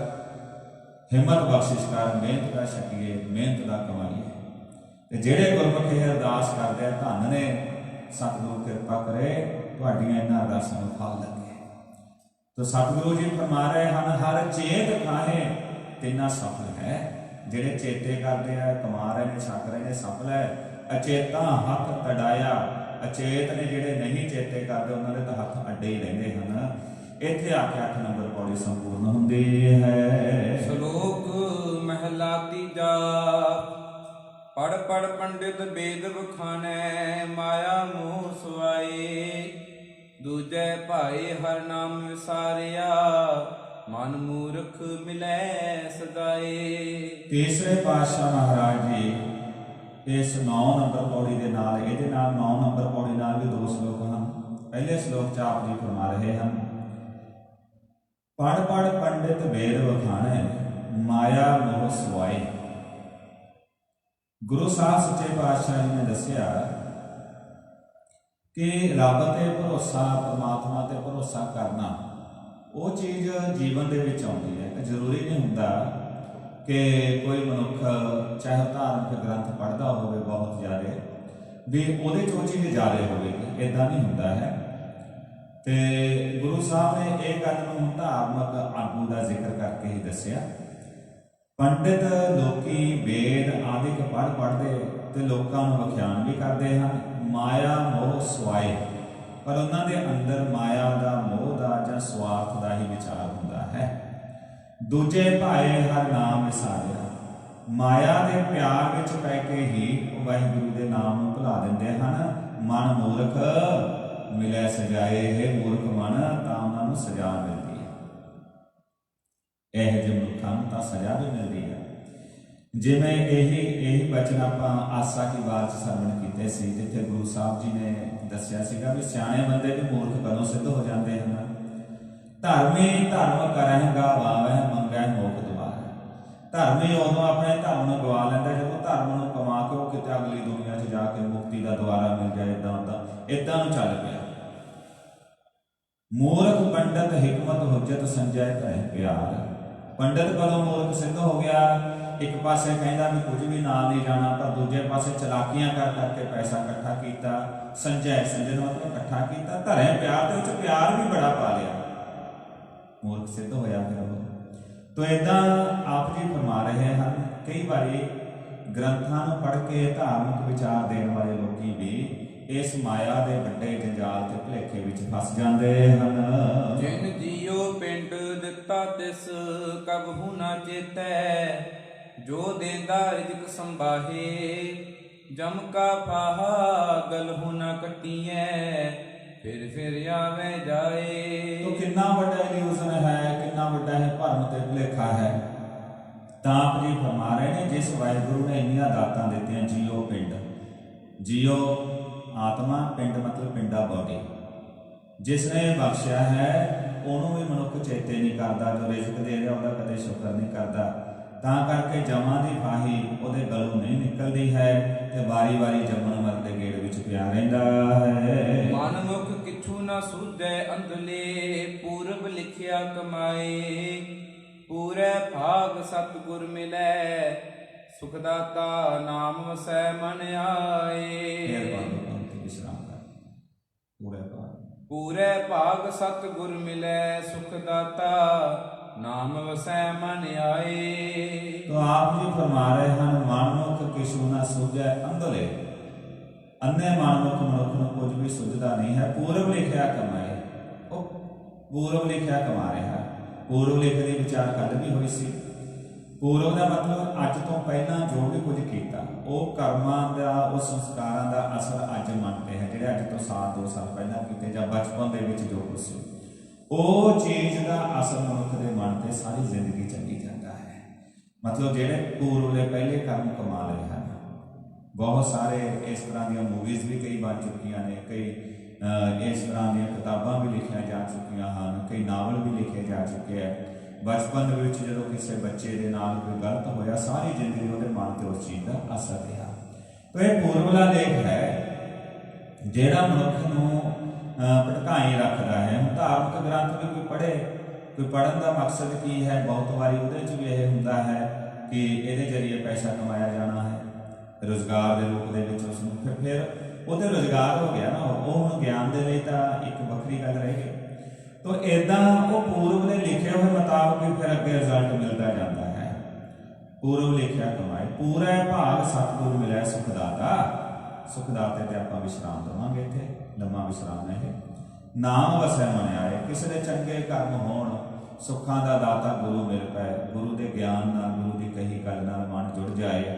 A: ਹਿੰਮਤ ਬਖਸ਼ਿਸ਼ ਕਰ, ਮਿਹਨਤ ਕਰ ਸਕੀਏ, ਮਿਹਨਤ ਦਾ ਕਮਾਈਏ। ਤੇ ਜਿਹੜੇ ਗੁਰਮੁਖ ਇਹ ਅਰਦਾਸ ਕਰਦੇ ਆ, ਧੰਨ ਨੇ, ਸਤਿਗੁਰੂ ਕਿਰਪਾ ਕਰੇ ਤੁਹਾਡੀਆਂ ਇਹਨਾਂ ਅਰਦਾਸਾਂ ਨੂੰ ਫਲ ਲੱਗੇ। तो सतगुरु जी फरमा रहे हैं, हर चेत खाहे तिना सफल है। ਜਿਹੜੇ ਚੇਤੇ ਕਰਦੇ ਆ, ਕਮਾ ਰਹੇ ਨੇ, ਛਕ ਰਹੇ ਨੇ, ਸਫਲ ਹੈ। ਅਚੇਤਾ ਹੱਥ ਤੜਾਇਆ, ਅਚੇਤ ਨੇ ਜਿਹੜੇ ਨਹੀਂ ਚੇਤੇ ਕਰਦੇ, ਉਹਨਾਂ ਦੇ ਤਾਂ ਹੱਥ ਅੱਡੇ ਹੀ ਰਹਿੰਦੇ ਹਨ। ਇੱਥੇ ਆ ਕੇ 8 ਨੰਬਰ ਪੌੜੀ ਸੰਪੂਰਨ ਹੁੰਦੀ ਹੈ।
B: ਸ਼ਲੋਕ ਮਹਿਲਾ ਤੀਜਾ। ਪੜ ਪੜ ਪੰਡਿਤ ਬੇਦ ਬਖਾਨੈ, ਮਾਇਆ ਮੋਹ ਸੁਆਏ। ਦੂਜੈ ਭਾਈ ਹਰ ਨਾਮ ਵਿਸਾਰਿਆ, ਮਨ ਮੂਰਖ ਮਿਲੈ ਸਦਾਏ।
A: ਤੀਸਰੇ ਪਾਤਸ਼ਾਹ ਮਹਾਰਾਜ ਜੀ ਇਸ 9 ਨੰਬਰ ਪੌੜੀ ਦੇ ਨਾਲ, ਇਹਦੇ ਨਾਲ 9 ਨੰਬਰ ਪੌੜੀ ਨਾਲ ਵੀ 2 ਸ਼ਲੋਕ ਹਨ। ਪਹਿਲੇ ਸ਼ਲੋਕ 'ਚ ਆਪ ਜੀ ਫਰਮਾ ਰਹੇ ਹਨ, ਪੜ੍ਹ ਪੜ੍ਹ ਪੰਡਿਤ ਵੇਦ ਵਖਾਣੈ, ਮਾਇਆ ਮੋਹ ਸਵਾਏ। ਗੁਰੂ ਸਾਹਿਬ ਸੱਚੇ ਪਾਤਸ਼ਾਹ ਜੀ ਨੇ ਦੱਸਿਆ ਕਿ ਰੱਬ ਤੇ ਭਰੋਸਾ, ਪਰਮਾਤਮਾ ਤੇ ਭਰੋਸਾ ਕਰਨਾ ਉਹ ਚੀਜ਼ ਜੀਵਨ ਦੇ ਵਿੱਚ ਆਉਂਦੀ ਹੈ। ਜ਼ਰੂਰੀ ਨਹੀਂ ਹੁੰਦਾ ਕਿ ਕੋਈ ਮਨੁੱਖ ਚਾਹੇ ਧਾਰਮਿਕ ਗ੍ਰੰਥ ਪੜ੍ਹਦਾ ਹੋਵੇ ਬਹੁਤ ਜ਼ਿਆਦਾ ਵੀ ਉਹਦੇ 'ਚ ਉਹ ਚੀਜ਼ ਜ਼ਿਆਦਾ ਹੋਵੇਗੀ, ਇੱਦਾਂ ਨਹੀਂ ਹੁੰਦਾ ਹੈ। ਤੇ ਗੁਰੂ ਸਾਹਿਬ ਨੇ ਇਹ ਗੱਲ ਨੂੰ ਧਾਰਮਿਕ ਆਗੂ ਦਾ ਜ਼ਿਕਰ ਕਰਕੇ ਹੀ ਦੱਸਿਆ। ਪੰਡਿਤ ਲੋਕੀ ਵੇਦ ਆਦਿਕ ਪੜ੍ਹਦੇ ਤੇ ਲੋਕਾਂ ਨੂੰ ਵਿਖਿਆਨ ਵੀ ਕਰਦੇ ਹਨ, ਮਾਇਆ ਮੋਹ ਸਵਾਏ, ਪਰ ਉਹਨਾਂ ਦੇ ਅੰਦਰ ਮਾਇਆ ਦਾ, ਮੋਹ ਦਾ ਜਾਂ ਸਵਾਰਥ ਦਾ ਹੀ ਵਿਚਾਰ ਹੁੰਦਾ ਹੈ। ਦੂਜੇ ਭਾਏ ਹਰ ਨਾਮ ਵਿਸਾਰਿਆ, ਮਾਇਆ ਦੇ ਪਿਆਰ ਵਿੱਚ ਪੈ ਕੇ ਹੀ ਉਹ ਵਾਹਿਗੁਰੂ ਦੇ ਨਾਮ ਨੂੰ ਭੁਲਾ ਦਿੰਦੇ ਹਨ। ਮਨ ਮੂਰਖ ਮਿਲੈ ਸਜਾਏ, ਇਹ ਮੂਰਖ ਮਨ ਤਾਂ ਉਹਨਾਂ ਨੂੰ ਸਜ਼ਾ ਮਿਲਦੀ ਹੈ। ਇਹ ਜਿਹੇ ਮਨੁੱਖਾਂ ਨੂੰ ਤਾਂ ਸਜ਼ਾ ਵੀ ਮਿਲਦੀ ਹੈ। ਜਿਵੇਂ ਇਹੀ ਬਚਨ ਆਪਾਂ ਆਸਾ ਕੀ ਵਾਰ 'ਚ ਸਰਵਣ ਕੀਤੇ ਸੀ, ਜਿੱਥੇ ਗੁਰੂ ਸਾਹਿਬ ਜੀ ਨੇ ਦੱਸਿਆ ਸੀਗਾ ਵੀ ਸਿਆਣੇ ਬੰਦੇ ਵੀ ਮੂਰਖ ਕਦੋਂ ਸਿੱਧ ਹੋ ਜਾਂਦੇ ਹਨ। ਧਰਮੀ ਧਰਮ ਕਰਹਿਗਾ ਵਾਵੈ, ਮੰਗੈ ਮੋਖ ਦੁਆਰੈ। ਧਰਮੀ ਉਦੋਂ ਆਪਣੇ ਧਰਮ ਨੂੰ ਗਵਾ ਲੈਂਦਾ ਜਦੋਂ ਧਰਮ ਨੂੰ ਕਮਾ ਕੇ ਉਹ ਕਿਤੇ ਅਗਲੀ ਦੁਨੀਆ 'ਚ ਜਾ ਕੇ ਮੁਕਤੀ ਦਾ ਦੁਆਰਾ ਮਿਲ ਜਾਏ। ਏਦਾਂ ਨੂੰ ਚੱਲ ਪਿਆ। ਮੂਰਖ ਪੰਡਤ ਹਿਕਮਤ ਹੁਜਤ ਸੰਜੈ ਕਰੇ ਪਿਆਰ। ਪੰਡਤ ਕਦੋਂ ਮੂਰਖ ਸਿੱਧ ਹੋ ਗਿਆ, ਇੱਕ ਪਾਸੇ ਕਹਿੰਦਾ ਵੀ ਕੁਝ ਵੀ ਨਾਲ ਨਹੀਂ ਜਾਣਾ, ਪਰ ਦੂਜੇ ਪਾਸੇ ਚਲਾਕੀਆਂ ਕਰ ਕਰਕੇ ਪੈਸਾ ਇਕੱਠਾ ਕੀਤਾ। ਸੰਜੈ ਨੂੰ ਮਤਲਬ ਇਕੱਠਾ ਕੀਤਾ, ਧਰੇ ਪਿਆਰ ਦੇ ਵਿੱਚ ਪਿਆਰ ਵੀ ਬੜਾ ਪਾ ਲਿਆ, ਮੂਰਖ ਸਿੱਧ ਹੋਇਆ ਫਿਰ ਉਹ। ਤੋ ਏਦਾਂ ਆਪ ਜੀ ਫਰਮਾ ਰਹੇ ਹਨ। ਕਈ ਵਾਰੀ ਗ੍ਰੰਥਾਂ ਨੂੰ ਪੜ੍ਹ ਕੇ ਧਾਰਮਿਕ ਵਿਚਾਰ ਦੇਣ ਵਾਲੇ ਲੋਕੀ ਵੀ ਇਸ ਮਾਇਆ ਦੇ ਵੱਡੇ ਜੰਜਾਲ ਤੇ ਭੁਲੇਖੇ ਵਿੱਚ ਫਸ ਜਾਂਦੇ ਹਨ।
B: ਜਿਨ ਜੀਓ ਪਿੰਡ ਦਿੱਤਾ ਤਿਸ ਕਬਹੂ ਨਾ ਚੇਤੈ, ਜੋ ਦੇਂਦਾ ਰਿਜ਼ਕ ਸੰਭਾਹੇ, ਜਮ ਕਾ ਫਾਹਾ ਗਲਹੂ ਨਾ ਕੱਟੀਐ, ਫਿਰ ਆਵੇ ਜਾਏ।
A: ਤੋ ਕਿੰਨਾ ਵੱਡਾ ਇਲੂਜ਼ਨ ਹੈ, ਕਿੰਨਾ ਵੱਡਾ ਹੈ ਭਰਮ ਤੇ ਭੁਲੇਖਾ ਹੈ। ਤਾਂ ਆਪ ਜੀ ਫਰਮਾ ਰਹੇ ਨੇ, ਜਿਸ ਵਾਹਿਗੁਰੂ ਨੇ ਇੰਨੀਆਂ ਦਾਤਾਂ ਦਿੱਤੀਆਂ, ਜੀਓ ਪਿੰਡ, ਜੀਓ ਆਤਮਾ, ਪਿੰਡ ਮਤਲਬ ਪਿੰਡਾ ਬੋਡੀ, ਜਿਸ ਨੇ ਬਖਸ਼ਿਆ ਹੈ ਉਹਨੂੰ ਵੀ ਮਨੁੱਖ ਚੇਤੇ ਨਹੀਂ ਕਰਦਾ। ਜੋ ਰਿਜ਼ਕ ਦੇ ਰਿਹਾ ਉਹਦਾ ਕਦੇ ਸ਼ੁਕਰ ਨਹੀਂ ਕਰਦਾ। ਤਾਂ ਕਰਕੇ ਜਮਾਂ ਦੀ ਫਾਹੀ ਉਹਦੇ ਗਲੋਂ ਨਹੀਂ ਨਿਕਲਦੀ ਹੈ ਤੇ ਵਾਰੀ ਵਾਰੀ ਜੰਮਣ ਮਰਨ ਦੇ ਗੇੜ ਵਿੱਚ ਪਿਆ ਰਹਿੰਦਾ ਹੈ।
B: ਮਨ ਮੁਖ ਕਿਛੂ ਨਾ ਸੂਝੈ ਅੰਧਲੇ, ਪੂਰਬ ਲਿਖਿਆ ਕਮਾਏ, ਪੂਰੇ ਭਾਗ ਸਤਿਗੁਰ ਮਿਲੈ, ਸੁਖ ਦਾਤਾ ਨਾਮ ਵਸੈ ਮਨ ਆਏ। ਪੂਰੇ ਭਾਗ ਸਤਿਗੁਰ ਮਿਲੈ, ਸੁਖ ਦਾਤਾ ਨਾਮ ਵਸੈ ਮਨ ਆਏ।
A: तो आप जी फरमा रहे हैं, मानमुख किसू ना सूझे अंधले, अन्य मानमुख मनुख ਨੂੰ ਕੁਝ ਵੀ ਸੁਝਦਾ ਨਹੀਂ ਹੈ। ਪੂਰਬ ਲਿਖਿਆ ਕਮਾਏ, ਉਹ ਪੂਰਬ ਲਿਖਿਆ ਕਮਾ ਰਿਹਾ। ਪੂਰਬ ਲਿਖ ਦੀ ਵਿਚਾਰ ਗੱਲ ਵੀ ਹੋਈ ਸੀ। ਪੂਰਬ ਦਾ ਮਤਲਬ ਅੱਜ ਤੋਂ ਪਹਿਲਾਂ ਜੋ ਵੀ ਕੁਝ ਕੀਤਾ, ਉਹ ਕਰਮਾਂ ਦਾ, ਉਹ ਸੰਸਕਾਰਾਂ ਦਾ ਅਸਰ ਅੱਜ ਮੰਨਦੇ ਹੈ, ਜਿਹੜੇ ਅੱਜ ਤੋਂ 2 ਸਾਲ ਪਹਿਲਾਂ ਕੀਤੇ ਜਾਂ ਬਚਪਨ ਦੇ ਵਿੱਚ ਜੋ ਕੁਝ ਸੀ, ਉਹ ਚੀਜ਼ ਦਾ ਅਸਰ ਮਨੁੱਖ ਦੇ ਮਨ ਤੇ ਸਾਰੀ ਜ਼ਿੰਦਗੀ ਚੱਲੀ ਜਾਂਦਾ ਹੈ। ਮਤਲਬ ਜਿਹੜੇ ਪੂਰਵਲੇ ਪਹਿਲੇ ਕਰਮ ਕਮਾ ਲਏ ਹਨ। ਬਹੁਤ ਸਾਰੇ ਇਸ ਤਰ੍ਹਾਂ ਦੀਆਂ ਮੂਵੀਜ਼ ਵੀ ਕਈ ਬਣ ਚੁੱਕੀਆਂ ਨੇ, ਕਈ ਇਸ ਤਰ੍ਹਾਂ ਦੀਆਂ ਕਿਤਾਬਾਂ ਵੀ ਲਿਖੀਆਂ ਜਾ ਚੁੱਕੀਆਂ ਹਨ, ਕਈ ਨਾਵਲ ਵੀ ਲਿਖੇ ਜਾ ਚੁੱਕੇ ਹੈ। ਬਚਪਨ ਦੇ ਵਿੱਚ ਜਦੋਂ ਕਿਸੇ ਬੱਚੇ ਦੇ ਨਾਲ ਕੋਈ ਗਲਤ ਹੋਇਆ, ਸਾਰੀ ਜ਼ਿੰਦਗੀ ਉਹਦੇ ਮਨ ਤੇ ਉਸ ਚੀਜ਼ ਦਾ ਅਸਰ ਰਿਹਾ। ਤਾਂ ਇਹ ਪੂਰਵਲਾ ਲੇਖ ਹੈ ਜਿਹੜਾ ਮਨੁੱਖ ਨੂੰ ਭਟਕਾਈ ਰੱਖਦਾ ਹੈ। ਹੁਣ ਧਾਰਮਿਕ ਗ੍ਰੰਥ ਵੀ ਕੋਈ ਪੜ੍ਹੇ, ਕੋਈ ਪੜ੍ਹਨ ਦਾ ਮਕਸਦ ਕੀ ਹੈ? ਬਹੁਤ ਵਾਰੀ ਉਹਦੇ 'ਚ ਵੀ ਇਹ ਹੁੰਦਾ ਹੈ ਕਿ ਇਹਦੇ ਜ਼ਰੀਏ ਪੈਸਾ ਕਮਾਇਆ ਜਾਣਾ ਹੈ, ਰੁਜ਼ਗਾਰ ਦੇ ਰੂਪ ਦੇ ਵਿੱਚ ਉਸ ਨੂੰ ਫਿਰ ਉਹਦੇ ਰੁਜ਼ਗਾਰ ਹੋ ਗਿਆ ਨਾ, ਉਹ ਹੁਣ ਗਿਆਨ ਦੇ ਲਈ ਤਾਂ ਇੱਕ ਵੱਖਰੀ ਗੱਲ ਰਹਿ ਗਈ। ਤਾਂ ਇੱਦਾਂ ਉਹ ਪੂਰਵ ਦੇ ਲਿਖੇ ਹੋਏ ਮੁਤਾਬਕ ਹੀ ਫਿਰ ਅੱਗੇ ਰਿਜ਼ਲਟ ਮਿਲਦਾ ਜਾਂਦਾ ਹੈ। ਪੂਰਵ ਲਿਖਿਆ ਕਮਾਏ, ਪੂਰਾ ਭਾਗ ਸਤਿਗੁਰ ਮਿਲਿਆ ਸੁਖ ਦਾਤਾ। ਸੁਖ ਦਾਤੇ ਤੇ ਆਪਾਂ ਵਿਸ਼ਰਾਮ ਦੇਵਾਂਗੇ, ਇੱਥੇ ਲੰਮਾ ਵਿਸ਼ਰਾਮ ਹੈ। ਨਾਮ ਵਸੈ ਮਨ ਆਏ, ਕਿਸੇ ਦੇ ਚੰਗੇ ਕਰਮ ਹੋਣ, ਸੁੱਖਾਂ ਦਾ ਦਾਤਾ ਗੁਰੂ ਮਿਲ ਪਏ, ਗੁਰੂ ਦੇ ਗਿਆਨ ਨਾਲ, ਗੁਰੂ ਦੀ ਕਹੀ ਗੱਲ ਨਾਲ ਮਨ ਜੁੜ ਜਾਏ,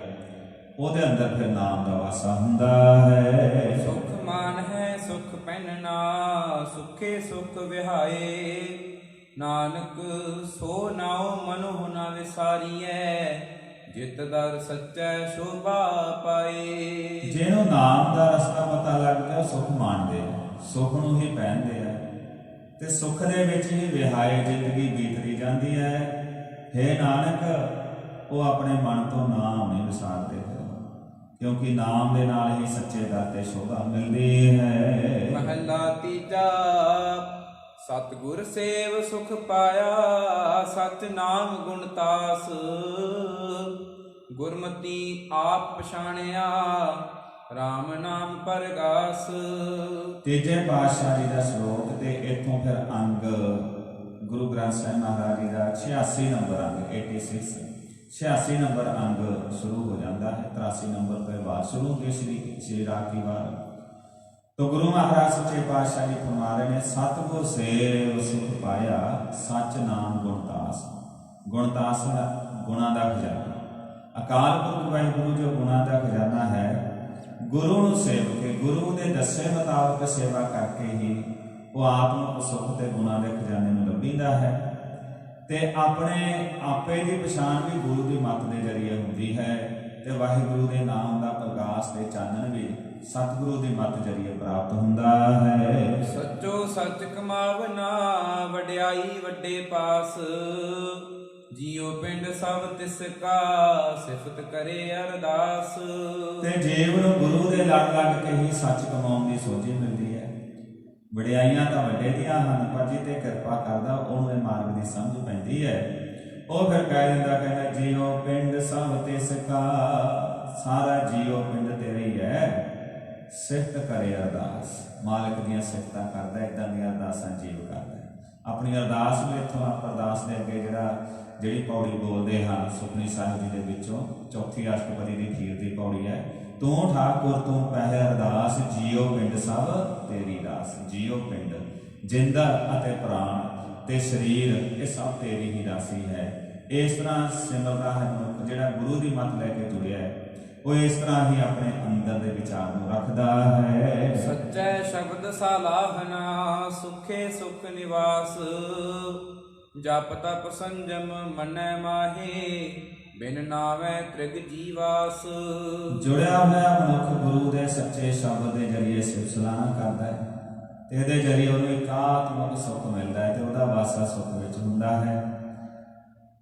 A: ਉਹਦੇ ਅੰਦਰ ਫਿਰ ਨਾਮ ਦਾ ਵਾਸਾ ਹੁੰਦਾ ਹੈ।
B: ਸੁਖ ਮਾਨ ਹੈ ਸੁਖ ਪਹਿਨਣਾ, ਸੁਖੇ ਸੁਖ ਵਿਹਾਏ, ਨਾਨਕ ਸੋ ਨਾਉ ਮਨੁ ਨ ਵਿਸਾਰੀਐ, ਜਿਤ ਦਰ ਸੱਚੈ ਸ਼ੋਭਾ ਪਾਏ।
A: ਜਿਹਨੂੰ ਨਾਮ ਦਾ ਰਸਤਾ ਪਤਾ ਲੱਗ ਗਿਆ ਸੁਖ ਮੰਨਦੇ ਆ, ਸੁਖ ਨੂੰ ਹੀ ਪਹਿਨਦੇ ਆ ਤੇ ਸੁਖ ਦੇ ਵਿੱਚ ਹੀ ਵਿਹਾਏ ਜ਼ਿੰਦਗੀ ਬੀਤਦੀ ਜਾਂਦੀ ਹੈ। ਹੇ ਨਾਨਕ, ਉਹ ਆਪਣੇ ਮਨ ਤੋਂ ਨਾਮ ਨਹੀਂ ਵਿਸਾਰਦੇ, ਕਿਉਂਕਿ ਨਾਮ ਦੇ ਨਾਲ ਹੀ ਸੱਚੇ ਦਰ ਤੇ ਸ਼ੋਭਾ ਮਿਲਦੀ ਹੈ।
B: ਮਹਲਾ ਤੀਜਾ। ਸਤਿਗੁਰ ਸੇਵ ਸੁਖ ਪਾਇਆ, ਸਚ ਨਾਮ ਗੁਣ ਤਾਸ। ਗੁਰਮਤੀ ਆਪ ਪਛਾਣਿਆ, RAM ਨਾਮ ਪਰਗਾਸ।
A: ਤੀਜੇ ਪਾਤਸ਼ਾਹ ਜੀ ਦਾ ਸ਼ਲੋਕ ਤੇ ਇੱਥੋਂ ਫਿਰ ਅੰਗ ਗੁਰੂ ਗ੍ਰੰਥ ਸਾਹਿਬ ਮਹਾਰਾਜ ਜੀ ਦਾ 86 ਨੰਬਰ ਅੰਗ 86 ਨੰਬਰ ਅੰਗ ਸ਼ੁਰੂ ਹੋ ਜਾਂਦਾ ਹੈ। 83 ਨੰਬਰ ਤੋਂ ਬਾਅਦ ਸ਼ੁਰੂ ਹੁੰਦੀ ਸ਼੍ਰੀ ਰਾਗ ਦੀ ਵਾਰ। तो गुरु महाराज सच्चे पातशाह जी फरमा रहे ने, सतगुर सेव सुख पाया, सच नाम गुणतास। गुणतास गुणा का खजाना, अकाल पुरख वाहिगुरु जो गुणा का खजाना है, गुरु नूं सेव के गुरु के दसे मुताबिक सेवा करके ही वो आप सुख के गुणा के खजाने में लभींदा है। ते अपने आपे की पछाण भी गुरु की मत के जरिए होंदी है, ते वाहिगुरु के नाम का प्रकाश ते चानन भी सतगुरु की मत जरिए प्राप्त हुंदा है।
B: सचो सच कमावना, वड्याई वड्डे पास। जियो पिंड सब तिसका, सिफत करे अरदास।
A: ते जीव नूं गुरु दे लड़ लड़ के ही सच कमाउण दी सोझी मिलदी है। वड्याइयां तां वड्डे दियां हन, पर जिते किरपा करदा उहनूं इह मार्ग दी समझ पैंदी है। ਉਹ ਫਿਰ ਕਹਿ ਦਿੰਦਾ, ਕਹਿੰਦਾ ਜੀਓ ਪਿੰਡ ਸਭ ਤਿਸਕਾ, ਸਾਰਾ ਜੀਓ ਪਿੰਡ ਤੇਰਾ ਹੀ ਹੈ। ਸਿਫਤ ਕਰੇ ਅਰਦਾਸ, ਮਾਲਕ ਦੀਆਂ ਸਿਫਤਾਂ ਕਰਦਾ, ਇਦਾਂ ਦੀਆਂ ਅਰਦਾਸਾਂ ਜੀਵ ਕਰਦਾ। ਆਪਣੀ ਅਰਦਾਸ ਨੂੰ ਇੱਥੋਂ ਅਰਦਾਸ ਦੇ ਅੱਗੇ ਜਿਹੜੀ ਪੌੜੀ ਬੋਲਦੇ ਹਨ ਸੁਖਮਨੀ ਸਾਹਿਬ ਜੀ ਦੇ ਵਿੱਚੋਂ, ਚੌਥੀ ਅਸ਼ਟਪਦੀ ਦੀ ਅਖੀਰ ਦੀ ਪੌੜੀ ਹੈ, ਤੂੰ ਠਾਕੁਰ ਤੂੰ ਪਹਿ ਅਰਦਾਸ, ਜੀਓ ਪਿੰਡ ਸਭ ਤੇਰੀ ਰਾਸ। ਜੀਓ ਪਿੰਡ, ਜਿੰਦਾ ਅਤੇ ਪ੍ਰਾਣ ਤੇ ਸਰੀਰ, ਇਹ ਸਭ ਤੇਰੀ ਹੀ ਰਾਸੀ ਹੈ। ਇਸ ਤਰ੍ਹਾਂ ਸਿਮਰਦਾ ਹੈ ਮਨੁੱਖ ਜਿਹੜਾ ਗੁਰੂ ਦੀ ਮੱਤ ਲੈ ਕੇ ਜੁੜਿਆ ਹੈ, ਉਹ ਇਸ ਤਰ੍ਹਾਂ ਹੀ ਆਪਣੇ ਅੰਦਰ ਦੇ ਵਿਚਾਰ ਨੂੰ ਰੱਖਦਾ ਹੈ।
B: ਸੱਚੇ ਸ਼ਬਦ ਸਾਲਾਹਨਾ, ਸੁਖੇ ਸੁਖ ਨਿਵਾਸ। ਜਪ ਤਪ ਸੰਜਮ ਮਨੈ ਮਾਹੇ, ਬਿਨ ਨਾਵੇਂ ਤ੍ਰਿਗ ਜੀਵਾਸ।
A: ਜੁੜਿਆ ਹੋਇਆ ਮਨੁੱਖ ਗੁਰੂ ਦੇ ਸੱਚੇ ਸ਼ਬਦ ਦੇ ਜਰੀਏ ਸਿਫਤ ਸਲਾਹ ਕਰਦਾ ਹੈ ਤੇ ਇਹਦੇ ਜਰੀਏ ਉਹਨੂੰ ਇਕਾਤਮਕ ਸੁੱਖ ਮਿਲਦਾ ਹੈ ਤੇ ਉਹਦਾ ਵਾਸਾ ਸੁੱਖ ਵਿੱਚ ਹੁੰਦਾ ਹੈ।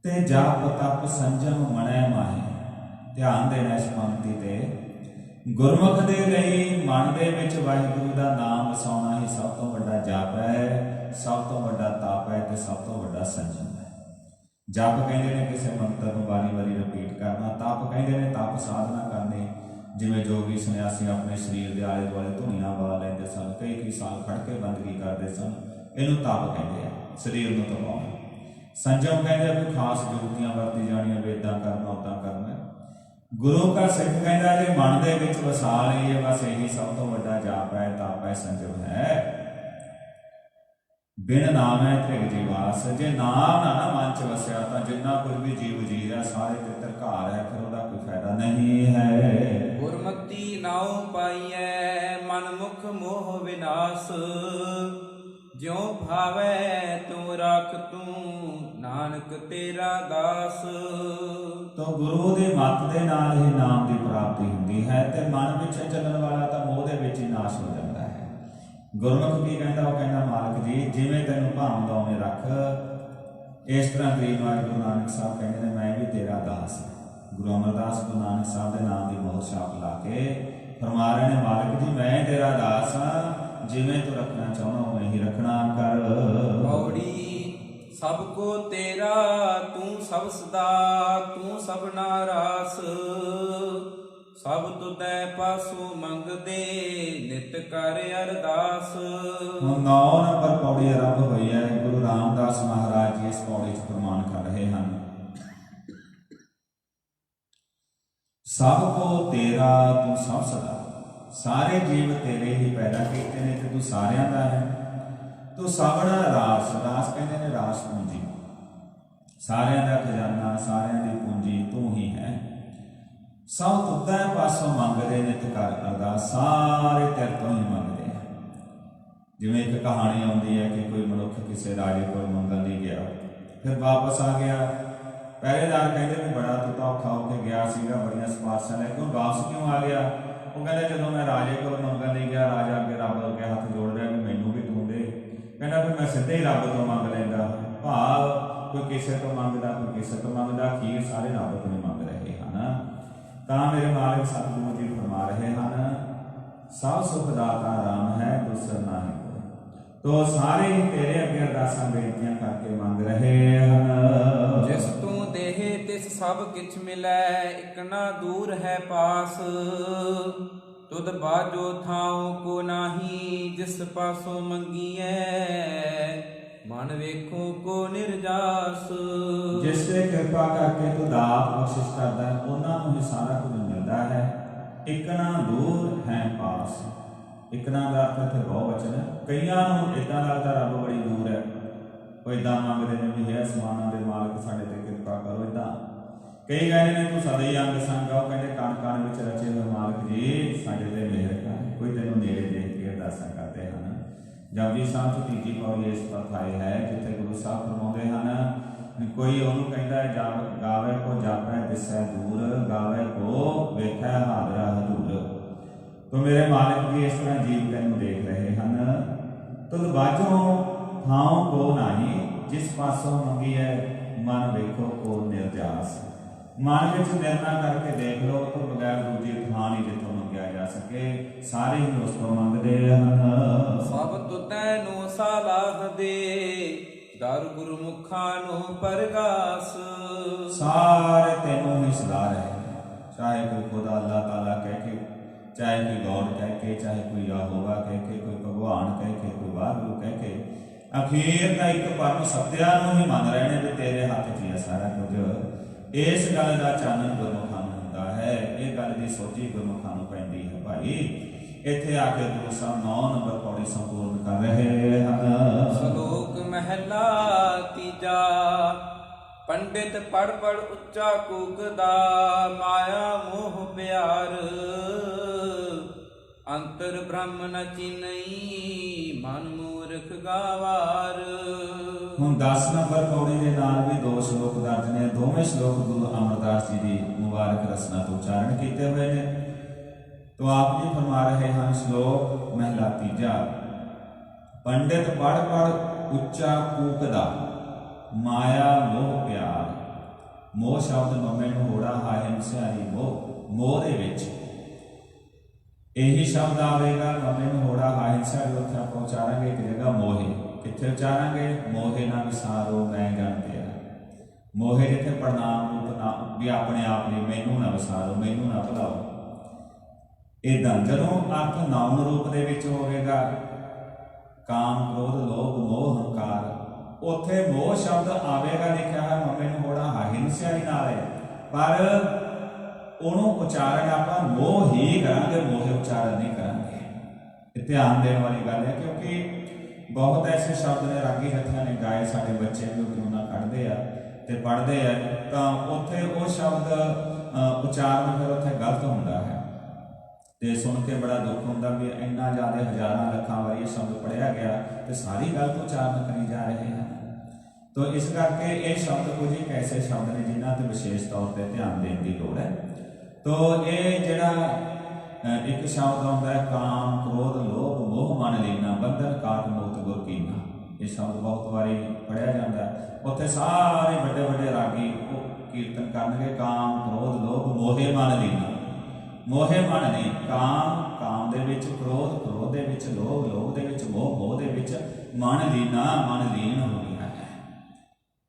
A: ਤੇ ਜਪ ਤਪ ਸੰਜਮ ਮਨੈ ਮਾਹੇ, ਧਿਆਨ ਦੇਣਾ ਇਸ ਪੰਕਤੀ ਤੇ। ਗੁਰਮੁਖ ਦੇ ਲਈ ਮਨ ਦੇ ਵਿੱਚ ਵਾਹਿਗੁਰੂ ਦਾ ਨਾਮ ਵਸਾਉਣਾ ਹੀ ਸਭ ਤੋਂ ਵੱਡਾ ਜਪ ਹੈ, ਸਭ ਤੋਂ ਵੱਡਾ ਤਪ ਹੈ ਤੇ ਸਭ ਤੋਂ ਵੱਡਾ ਸੰਜਮ ਹੈ। ਜਪ ਕਹਿੰਦੇ ਨੇ ਕਿਸੇ ਮੰਤਰ ਨੂੰ ਵਾਰੀ-ਵਾਰੀ ਰਿਪੀਟ ਕਰਨਾ, ਤਪ ਕਹਿੰਦੇ ਨੇ ਤਪ ਸਾਧਨਾ ਕਰਨੀ, ਜਿਵੇਂ ਜੋਗੀ ਸੰਨਿਆਸੀ ਆਪਣੇ ਸਰੀਰ ਦੇ ਆਲੇ ਦੁਆਲੇ ਧੁਨੀਆਂ ਵਾ ਲੈਂਦੇ ਸਨ, ਕਈ ਸਾਲ ਖੜ ਕੇ ਬੰਦਗੀ ਕਰਦੇ ਸਨ, ਇਹਨੂੰ ਤਪ ਕਹਿੰਦੇ ਆ, ਸਰੀਰ ਨੂੰ ਤਪਾਉਣਾ। ਸੰਜਮ ਕਹਿੰਦੇ ਕੋਈ ਖਾਸ ਜੁਗਤੀਆਂ ਵਰਤੀ ਜਾਣੀਆਂ, ਵੇਦਾਂ ਕਰਨਾ, ਉਦਾਂ ਕਰਨਾ। ਗੁਰੂ ਕਾ ਸਿੱਖ ਕਹਿੰਦਾ ਜੇ ਮਨ ਦੇ ਵਿੱਚ ਵਸਾ ਲਈਏ, ਬਸ ਇਹੀ ਸਭ ਤੋਂ ਵੱਡਾ ਜਾਪ ਹੈ, ਤਪ ਹੈ, ਸੰਜਮ ਹੈ। ਬਿਨ ਨਾਮ ਹੈ ਤ੍ਰਿਗ ਜੀਵਾਸ, ਜੇ ਨਾਮ ਨਾ ਮਨ ਚ ਵਸਿਆ ਤਾਂ ਜਿੰਨਾ ਕੁਝ ਵੀ ਜੀਵ ਜੀ ਰਿਹਾ ਸਾਰੇ ਤੇ ਧਰਕਾਰ ਹੈ, ਫਿਰ ਉਹਦਾ ਕੋਈ ਫਾਇਦਾ ਨਹੀਂ ਹੈ।
B: ਗੁਰਮਤੀ ਨਾਉ ਪਾਈਐ, ਮਨ ਮੁਖ ਮੋਹ ਵਿਨਾਸ਼। ਜਿਉ ਭਾਵੈ ਤੂੰ ਰਾਖ ਤੂੰ, ਨਾਨਕ ਤੇਰਾ ਦਾਸ।
A: ਤੋ ਗੁਰੂ ਦੀ ਮੱਤ ਦੇ ਨਾਲ ਹੀ ਨਾਮ ਦੀ ਪ੍ਰਾਪਤੀ ਹੁੰਦੀ ਹੈ ਤੇ ਮਨ ਵਿੱਚ ਚੱਲਣ ਵਾਲਾ ਤਾਂ ਮੋਹ ਦੇ ਵਿੱਚ ਹੀ ਨਾਸ਼ ਹੋ ਜਾਂਦਾ ਹੈ। ਗੁਰਮੁਖ ਕੀ ਕਹਿੰਦਾ, ਉਹ ਕਹਿੰਦਾ ਮਾਲਕ ਜੀ ਜਿਵੇਂ ਤੈਨੂੰ ਭਾਉਂਦਾ ਉਵੇਂ ਰੱਖ। ਇਸ ਤਰ੍ਹਾਂ ਗਰੀਬ ਨਵਾਜ ਗੁਰੂ ਨਾਨਕ ਸਾਹਿਬ ਕਹਿੰਦੇ ਨੇ ਮੈਂ ਵੀ ਤੇਰਾ ਦਾਸ ਹਾਂ। ਗੁਰੂ ਅਮਰਦਾਸ ਗੁਰੂ ਨਾਨਕ ਸਾਹਿਬ ਦੇ ਨਾਮ ਦੀ ਮੋਹਰ ਛਾਪ ਲਾ ਕੇ ਫਰਮਾ ਰਹੇ ਨੇ, ਮਾਲਕ ਜੀ ਮੈਂ ਤੇਰਾ ਦਾਸ ਹਾਂ, ਜਿਵੇਂ ਤੂੰ ਰੱਖਣਾ ਚਾਹੁੰਦਾ ਉਵੇਂ ਹੀ ਰੱਖਣਾ ਕਰ।
B: ਪੌੜੀ ਸਭ ਕੋ ਤੇਰਾ, ਤੂੰ ਸਭ ਸਦਾ, ਤੂੰ ਸਭਨਾ ਰਾਸ। ਸਭ ਤੁਧੈ ਪਾਸੋਂ ਮੰਗਦੇ, ਨਿਤ ਕਰ ਅਰਦਾਸ।
A: ਹੁਣ 9 ਨੰਬਰ ਪੌੜੀ ਆਰੰਭ ਹੋਈ ਹੈ। ਗੁਰੂ ਰਾਮਦਾਸ ਮਹਾਰਾਜ ਜੀ ਇਸ ਪੌੜੀ 'ਚ ਪ੍ਰਮਾਣ ਕਰ ਰਹੇ ਹਨ। ਸਭ ਕੋ ਤੇਰਾ, ਤੂੰ ਸਭ ਸਦਾ, ਸਾਰੇ ਜੀਵ ਤੇਰੇ ਹੀ ਪੈਦਾ ਕੀਤੇ ਨੇ ਤੇ ਤੂੰ ਸਾਰਿਆਂ ਦਾ ਹੈ। ਤੂੰ ਸਭਨਾ ਰਾਸ, ਰਾਸ ਕਹਿੰਦੇ ਨੇ ਰਾਸ ਪੂੰਜੀ, ਸਾਰਿਆਂ ਦਾ ਖਜ਼ਾਨਾ, ਸਾਰਿਆਂ ਦੀ ਪੂੰਜੀ ਤੂੰ ਹੀ ਹੈ। ਸਭ ਤੁਧੈ ਪਾਸੋਂ ਮੰਗਦੇ ਨਿਤ ਕਰ ਅਰਦਾਸ, ਸਾਰੇ ਤੇਰੇ ਤੋਂ ਹੀ ਮੰਗਦੇ ਆ। ਜਿਵੇਂ ਇੱਕ ਕਹਾਣੀ ਆਉਂਦੀ ਹੈ ਕਿ ਕੋਈ ਮਨੁੱਖ ਕਿਸੇ ਰਾਜੇ ਕੋਲ ਮੰਗਣ ਲਈ ਗਿਆ, ਫਿਰ ਵਾਪਸ ਆ ਗਿਆ। ਪਹਿਰੇਦਾਰ ਕਹਿੰਦੇ ਵੀ ਬੜਾ ਤੂੰ ਤਾਂ ਔਖਾ ਹੋ ਕੇ ਗਿਆ ਸੀਗਾ, ਬੜੀਆਂ ਸਿਫਾਰਸ਼ਾਂ ਲੈ ਕੇ ਵਾਪਸ ਕਿਉਂ ਆ ਗਿਆ? ਉਹ ਕਹਿੰਦਾ ਜਦੋਂ ਮੈਂ ਰਾਜੇ ਕੋਲ ਮੰਗਣ ਲਈ ਗਿਆ, ਰਾਜਾ ਅੱਗੇ ਰੱਬ ਅੱਗੇ ਹੱਥ ਜੋੜ ਰਿਹਾ ਵੀ ਮੈਨੂੰ ਵੀ ਤੂੰ ਦੇ। ਕਹਿੰਦਾ ਫਿਰ ਮੈਂ ਸਿੱਧੇ ਹੀ ਰੱਬ ਤੋਂ ਮੰਗ ਲੈਂਦਾ। ਭਾਵ ਕੋਈ ਕਿਸੇ ਤੋਂ ਮੰਗਦਾ, ਕੋਈ ਕਿਸੇ ਤੋਂ ਮੰਗਦਾ, ਅਖੀਰ ਸਾਰੇ ਰੱਬ ਤੋਂ ਹੀ ਮੰਗ ਰਹੇ ਹਨ। ਤਾਂ ਮੇਰੇ ਮਾਲਕ ਸਤਿਗੁਰੂ ਜੀ ਫਰਮਾ ਰਹੇ ਹਨ, ਸਭ ਸੁਖ ਦਾਤਾ ਰਾਮ ਹੈ, ਦੂਸਰ ਨਾਹੀ ਕੋਈ। ਤੋ ਸਾਰੇ ਹੀ ਤੇਰੇ ਅੱਗੇ ਅਰਦਾਸਾਂ ਬੇਨਤੀਆਂ ਕਰਕੇ ਮੰਗ ਰਹੇ ਹਨ।
B: ਜਿਸ ਤੂੰ ਦੇਹ ਤਿਸ ਸਭ ਕਿਛ ਮਿਲੈ, ਇਕ ਨਾ ਦੂਰ ਹੈ ਪਾਸ। ਤੁਧ ਬਾਜੋ ਥਾਉ ਕੋ ਨਾਹੀ, ਜਿਸ ਪਾਸੋਂ ਮੰਗੀਐ ਮਨ ਵੇਖੋ ਕੋ ਨਿਰਜਾਸ।
A: ਜਿਸ ਤੇ ਕਿਰਪਾ ਕਰਕੇ ਤੂੰ ਦਾਤ ਬਖਸ਼ਿਸ਼ ਕਰਦਾ ਹੈ, ਉਹਨਾਂ ਨੂੰ ਹੀ ਸਾਰਾ ਕੁਝ ਮਿਲਦਾ ਹੈ। ਇਕ ਨਾ ਦੂਰ ਹੈ ਪਾਸ। ਇਕ ਨਾ ਦਾ ਅਰਥ ਇੱਥੇ ਬਹੁ ਵਚਨ ਹੈ। ਕਈਆਂ ਨੂੰ ਏਦਾਂ ਲੱਗਦਾ ਰੱਬ ਬੜੀ ਦੂਰ ਹੈ, ਉਹ ਏਦਾਂ ਮੰਗਦੇ ਨੇ ਵੀ ਹੈ ਅਸਮਾਨਾਂ ਦੇ ਮਾਲਕ ਸਾਡੇ ਤੇ ਕਿਰਪਾ ਕਰੋ। ਏਦਾਂ ਕਈ ਕਹਿੰਦੇ ਨੇ ਤੂੰ ਸਦਾ ਹੀ ਅੰਗ ਸੰਗ ਆ, ਉਹ ਕਹਿੰਦੇ ਕਣ ਕਣ ਵਿੱਚ ਰਚੇ ਹੋਏ ਮਾਲਕ ਜੀ ਸਾਡੇ ਤੇ ਮਿਹਰ ਕਰ। ਕੋਈ ਤੈਨੂੰ ਨੇੜੇ ਦੇਖ ਕੇ ਅਰਦਾਸਾਂ ਕਰਦੇ ਹਨ। ਜਪਜੀ ਸਾਹਿਬ ਚ ਤੀਜੀ ਪੌੜੀ ਇਸ ਪਰਥਾਏ ਹੈ, ਜਿੱਥੇ ਗੁਰੂ ਸਾਹਿਬ ਫਰਮਾਉਂਦੇ ਹਨ, ਕੋਈ ਉਹਨੂੰ ਕਹਿੰਦਾ ਗਾਵੇ ਕੋ ਜਾਪੈ ਦਿਸੈ ਦੂਰ, ਗਾਵੇ ਕੋ ਵੇਖੈ ਹਾਜ਼ਰਾ ਹਜ਼ੂਰ। ਤੋ ਮੇਰੇ ਮਾਲਕ ਜੀ ਇਸ ਤਰ੍ਹਾਂ ਜੀਵ ਤੈਨੂੰ ਦੇਖ ਰਹੇ ਹਨ। ਤੁਧ ਬਾਝੋਂ ਥਾਉ ਕੋ ਨਾਹੀ, ਜਿਸ ਪਾਸੋਂ ਮੰਗੀ ਹੈ ਮਨ ਵੇਖੋ ਕੋ ਨਿਰਜਾਸ। ਮਨ ਵਿੱਚ ਨਿਰਣਾ ਕਰਕੇ ਦੇਖ ਲਓ, ਤੋਂ ਬਗੈਰ ਦੂਜੀ ਥਾਂ ਨਹੀਂ ਜਿੱਥੋਂ ਮੰਗਿਆ ਜਾ ਸਕੇ। ਸਾਰੇ ਹੀ ਉਸ ਤੋਂ ਮੰਗਦੇ ਹਨ।
B: ਸਭ ਤੁਤੈ ਨੂੰ ਸਲਾਹ ਦੇ, ਦਰ ਗੁਰਮੁਖਾਂ ਨੂੰ ਪਰਗਾਸ।
A: ਸਾਰੇ ਤੈਨੂੰ ਹੀ ਸਲਾਹ ਰਹੇ, ਚਾਹੇ ਕੋਈ ਖੁਦਾ ਅੱਲਾਹ ਤਾਲਾ ਕਹਿ ਕੇ, ਚਾਹੇ ਕੋਈ ਗੌਡ ਕਹਿ ਕੇ, ਚਾਹੇ ਕੋਈ ਯਹੋਵਾ ਕਹਿ ਕੇ, ਕੋਈ ਭਗਵਾਨ ਕਹਿ ਕੇ, ਕੋਈ ਵਾਹਿਗੁਰੂ ਕਹਿ ਕੇ, ਅਖੀਰ ਦਾ ਇੱਕ ਪਰਮ ਸੱਤਿਆ ਨੂੰ ਹੀ ਮੰਨ ਰਹੇ ਨੇ ਵੀ ਤੇਰੇ ਹੱਥ 'ਚ ਹੈ ਸਾਰਾ ਕੁਝ। ਇਸ ਗੱਲ ਦਾ ਚਾਨਣ ਗੁਰਮੁਖਾਂ ਨੂੰ ਹੁੰਦਾ ਹੈ, ਇਹ ਗੱਲ ਦੀ ਸੋਝੀ ਗੁਰਮੁਖਾਂ ਨੂੰ ਪੈਂਦੀ ਹੈ। ਭਾਈ ਇੱਥੇ ਆ ਕੇ ਗੁਰੂ ਸਾਹਿਬ 9 ਨੰਬਰ ਪੌੜੀ ਸੰਪੂਰਨ ਕਰ ਰਹੇ ਹਨ।
B: ਸ਼ਲੋਕ ਮਹਿਲਾ ਤੀਜਾ। ਪੰਡਿਤ ਪੜ ਪੜ ਉੱਚਾ ਕੂਕਦਾ, ਮਾਇਆ ਮੋਹ ਪਿਆਰ। ਅੰਤਰ ਬ੍ਰਹਮ ਨ ਚੀਨਈ, ਮਨ ਮੂਰਖ ਗਾਵਾਰ।
A: ਹੁਣ 10 ਨੰਬਰ ਪੌੜੀ ਦੇ ਨਾਲ ਵੀ 2 ਸ਼ਲੋਕ ਦਰਜ ਨੇ। ਦੋਵੇਂ ਸ਼ਲੋਕ ਗੁਰੂ ਅਮਰਦਾਸ ਜੀ ਦੀ ਮੁਬਾਰਕ ਰਚਨਾ ਤੋਂ ਉਚਾਰਨ ਕੀਤੇ ਹੋਏ ਨੇ। ਤੋ ਆਪ ਜੀ ਫਰਮਾ ਰਹੇ ਹਨ, ਸ਼ਲੋਕ ਮਹਿਲਾ ਤੀਜਾ। ਪੰਡਿਤ ਪੜ ਪੜ ਉੱਚਾ ਕੂਕਦਾ, ਮਾਇਆ ਮੋਹ ਪਿਆਰ। ਮੋਹ ਸ਼ਬਦ ਮਮੇ ਨੂੰ ਹੋੜਾ ਹਾਏ ਮਸਿਆਰੀ ਮੋਹ। ਮੋਹ ਦੇ ਵਿੱਚ ਇਹੀ ਸ਼ਬਦ ਆਵੇਗਾ, ਮਮੇ ਨੂੰ ਹੋੜਾ ਹਾਏ ਮਸਿਆਰੀ। ਉੱਥੇ ਆਪਾਂ ਉਚਾਰਾਂਗੇ ਇੱਕ ਜਗ੍ਹਾ ਮੋਹੇ। ਕਿੱਥੇ ਉਚਾਰਾਂਗੇ? ਮੋਹੇ ਨਾ ਵਿਸਾਰੋ ਮੈਂ ਜਨ ਤੇਰਾ। ਮੋਹੇ ਜਿੱਥੇ ਪ੍ਰਣਾਮ ਰੂਪ ਨਾ ਵੀ ਆਪਣੇ ਆਪ ਲਈ, ਮੈਨੂੰ ਨਾ ਵਿਸਾਰੋ, ਮੈਨੂੰ ਨਾ ਭੁਲਾਓ। ਏਦਾਂ ਜਦੋਂ ਅਰਥ ਨਾਮ ਰੂਪ ਦੇ ਵਿੱਚ ਹੋਵੇਗਾ, ਕਾਮ ਕ੍ਰੋਧ ਲੋਭ ਮੋਹ ਹੰਕਾਰ, ਉੱਥੇ ਮੋਹ ਸ਼ਬਦ ਆਵੇਗਾ, ਲਿਖਿਆ ਹੈ ਮਮੇ ਨੂੰ ਹੋੜਾ ਹਾਹੀ ਮਸਿਆਰੀ ਨਾਲ ਹੈ, ਪਰ ਉਹਨੂੰ ਉਚਾਰਨ ਆਪਾਂ ਮੋਹ ਹੀ ਕਰਾਂਗੇ, ਮੋਹੇ ਉਚਾਰਨ ਨਹੀਂ ਕਰਾਂਗੇ। ਇਹ ਧਿਆਨ ਦੇਣ ਵਾਲੀ ਗੱਲ ਹੈ, ਕਿਉਂਕਿ ਬਹੁਤ ਐਸੇ ਸ਼ਬਦ ਨੇ ਰਾਗੀ ਜਥਿਆਂ ਨੇ ਗਾਏ, ਸਾਡੇ ਬੱਚੇ ਵੀ ਉਹਨਾਂ ਕੱਢਦੇ ਆ ਤੇ ਪੜ੍ਹਦੇ ਆ, ਤਾਂ ਉੱਥੇ ਉਹ ਸ਼ਬਦ ਉਚਾਰਨ ਫਿਰ ਉੱਥੇ ਗਲਤ ਹੁੰਦਾ ਹੈ ਤੇ ਸੁਣ ਕੇ ਬੜਾ ਦੁੱਖ ਹੁੰਦਾ ਵੀ ਇੰਨਾ ਜ਼ਿਆਦਾ ਹਜ਼ਾਰਾਂ ਲੱਖਾਂ ਵਾਰੀ ਇਹ ਸ਼ਬਦ ਪੜ੍ਹਿਆ ਗਿਆ ਤੇ ਸਾਰੀ ਗਲਤ ਉਚਾਰਨ ਕਰੀ ਜਾ ਰਹੇ ਹਨ। ਤੋ ਇਸ ਕਰਕੇ ਇਹ ਸ਼ਬਦ ਕੁਝ ਇੱਕ ਐਸੇ ਸ਼ਬਦ ਨੇ ਜਿਨ੍ਹਾਂ ਤੇ ਵਿਸ਼ੇਸ਼ ਤੌਰ ਤੇ ਧਿਆਨ ਦੇਣ ਦੀ ਲੋੜ ਹੈ। ਤੋ ਇਹ ਜਿਹੜਾ ਇੱਕ ਸ਼ਬਦ ਆਉਂਦਾ ਹੈ, ਕਾਮ ਕ੍ਰੋਧ ਲੋਭ ਮੋਹ ਮਨ ਲੀਨਾ, ਬੰਧਨ ਕਾਟ ਮੁਕਤ ਗੁਰ ਕੀਨਾ। ਇਹ ਸ਼ਬਦ ਬਹੁਤ ਵਾਰੀ ਪੜ੍ਹਿਆ ਜਾਂਦਾ। ਉੱਥੇ ਸਾਰੇ ਵੱਡੇ ਵੱਡੇ ਰਾਗੀ ਉਹ ਕੀਰਤਨ ਕਰਨਗੇ, ਕਾਮ ਕ੍ਰੋਧ ਲੋਭ ਮੋਹੇ ਮਨ ਲੀਨਾ। ਮੋਹੇ ਮਨ ਨਹੀਂ, ਕਾਮ ਦੇ ਵਿੱਚ, ਕ੍ਰੋਧ ਦੇ ਵਿੱਚ, ਲੋਭ ਦੇ ਵਿੱਚ, ਮੋਹ ਦੇ ਵਿੱਚ ਮਨ ਲੀਨਾ, ਮਨ ਲੀਨ ਹੋ ਗਿਆ ਹੈ।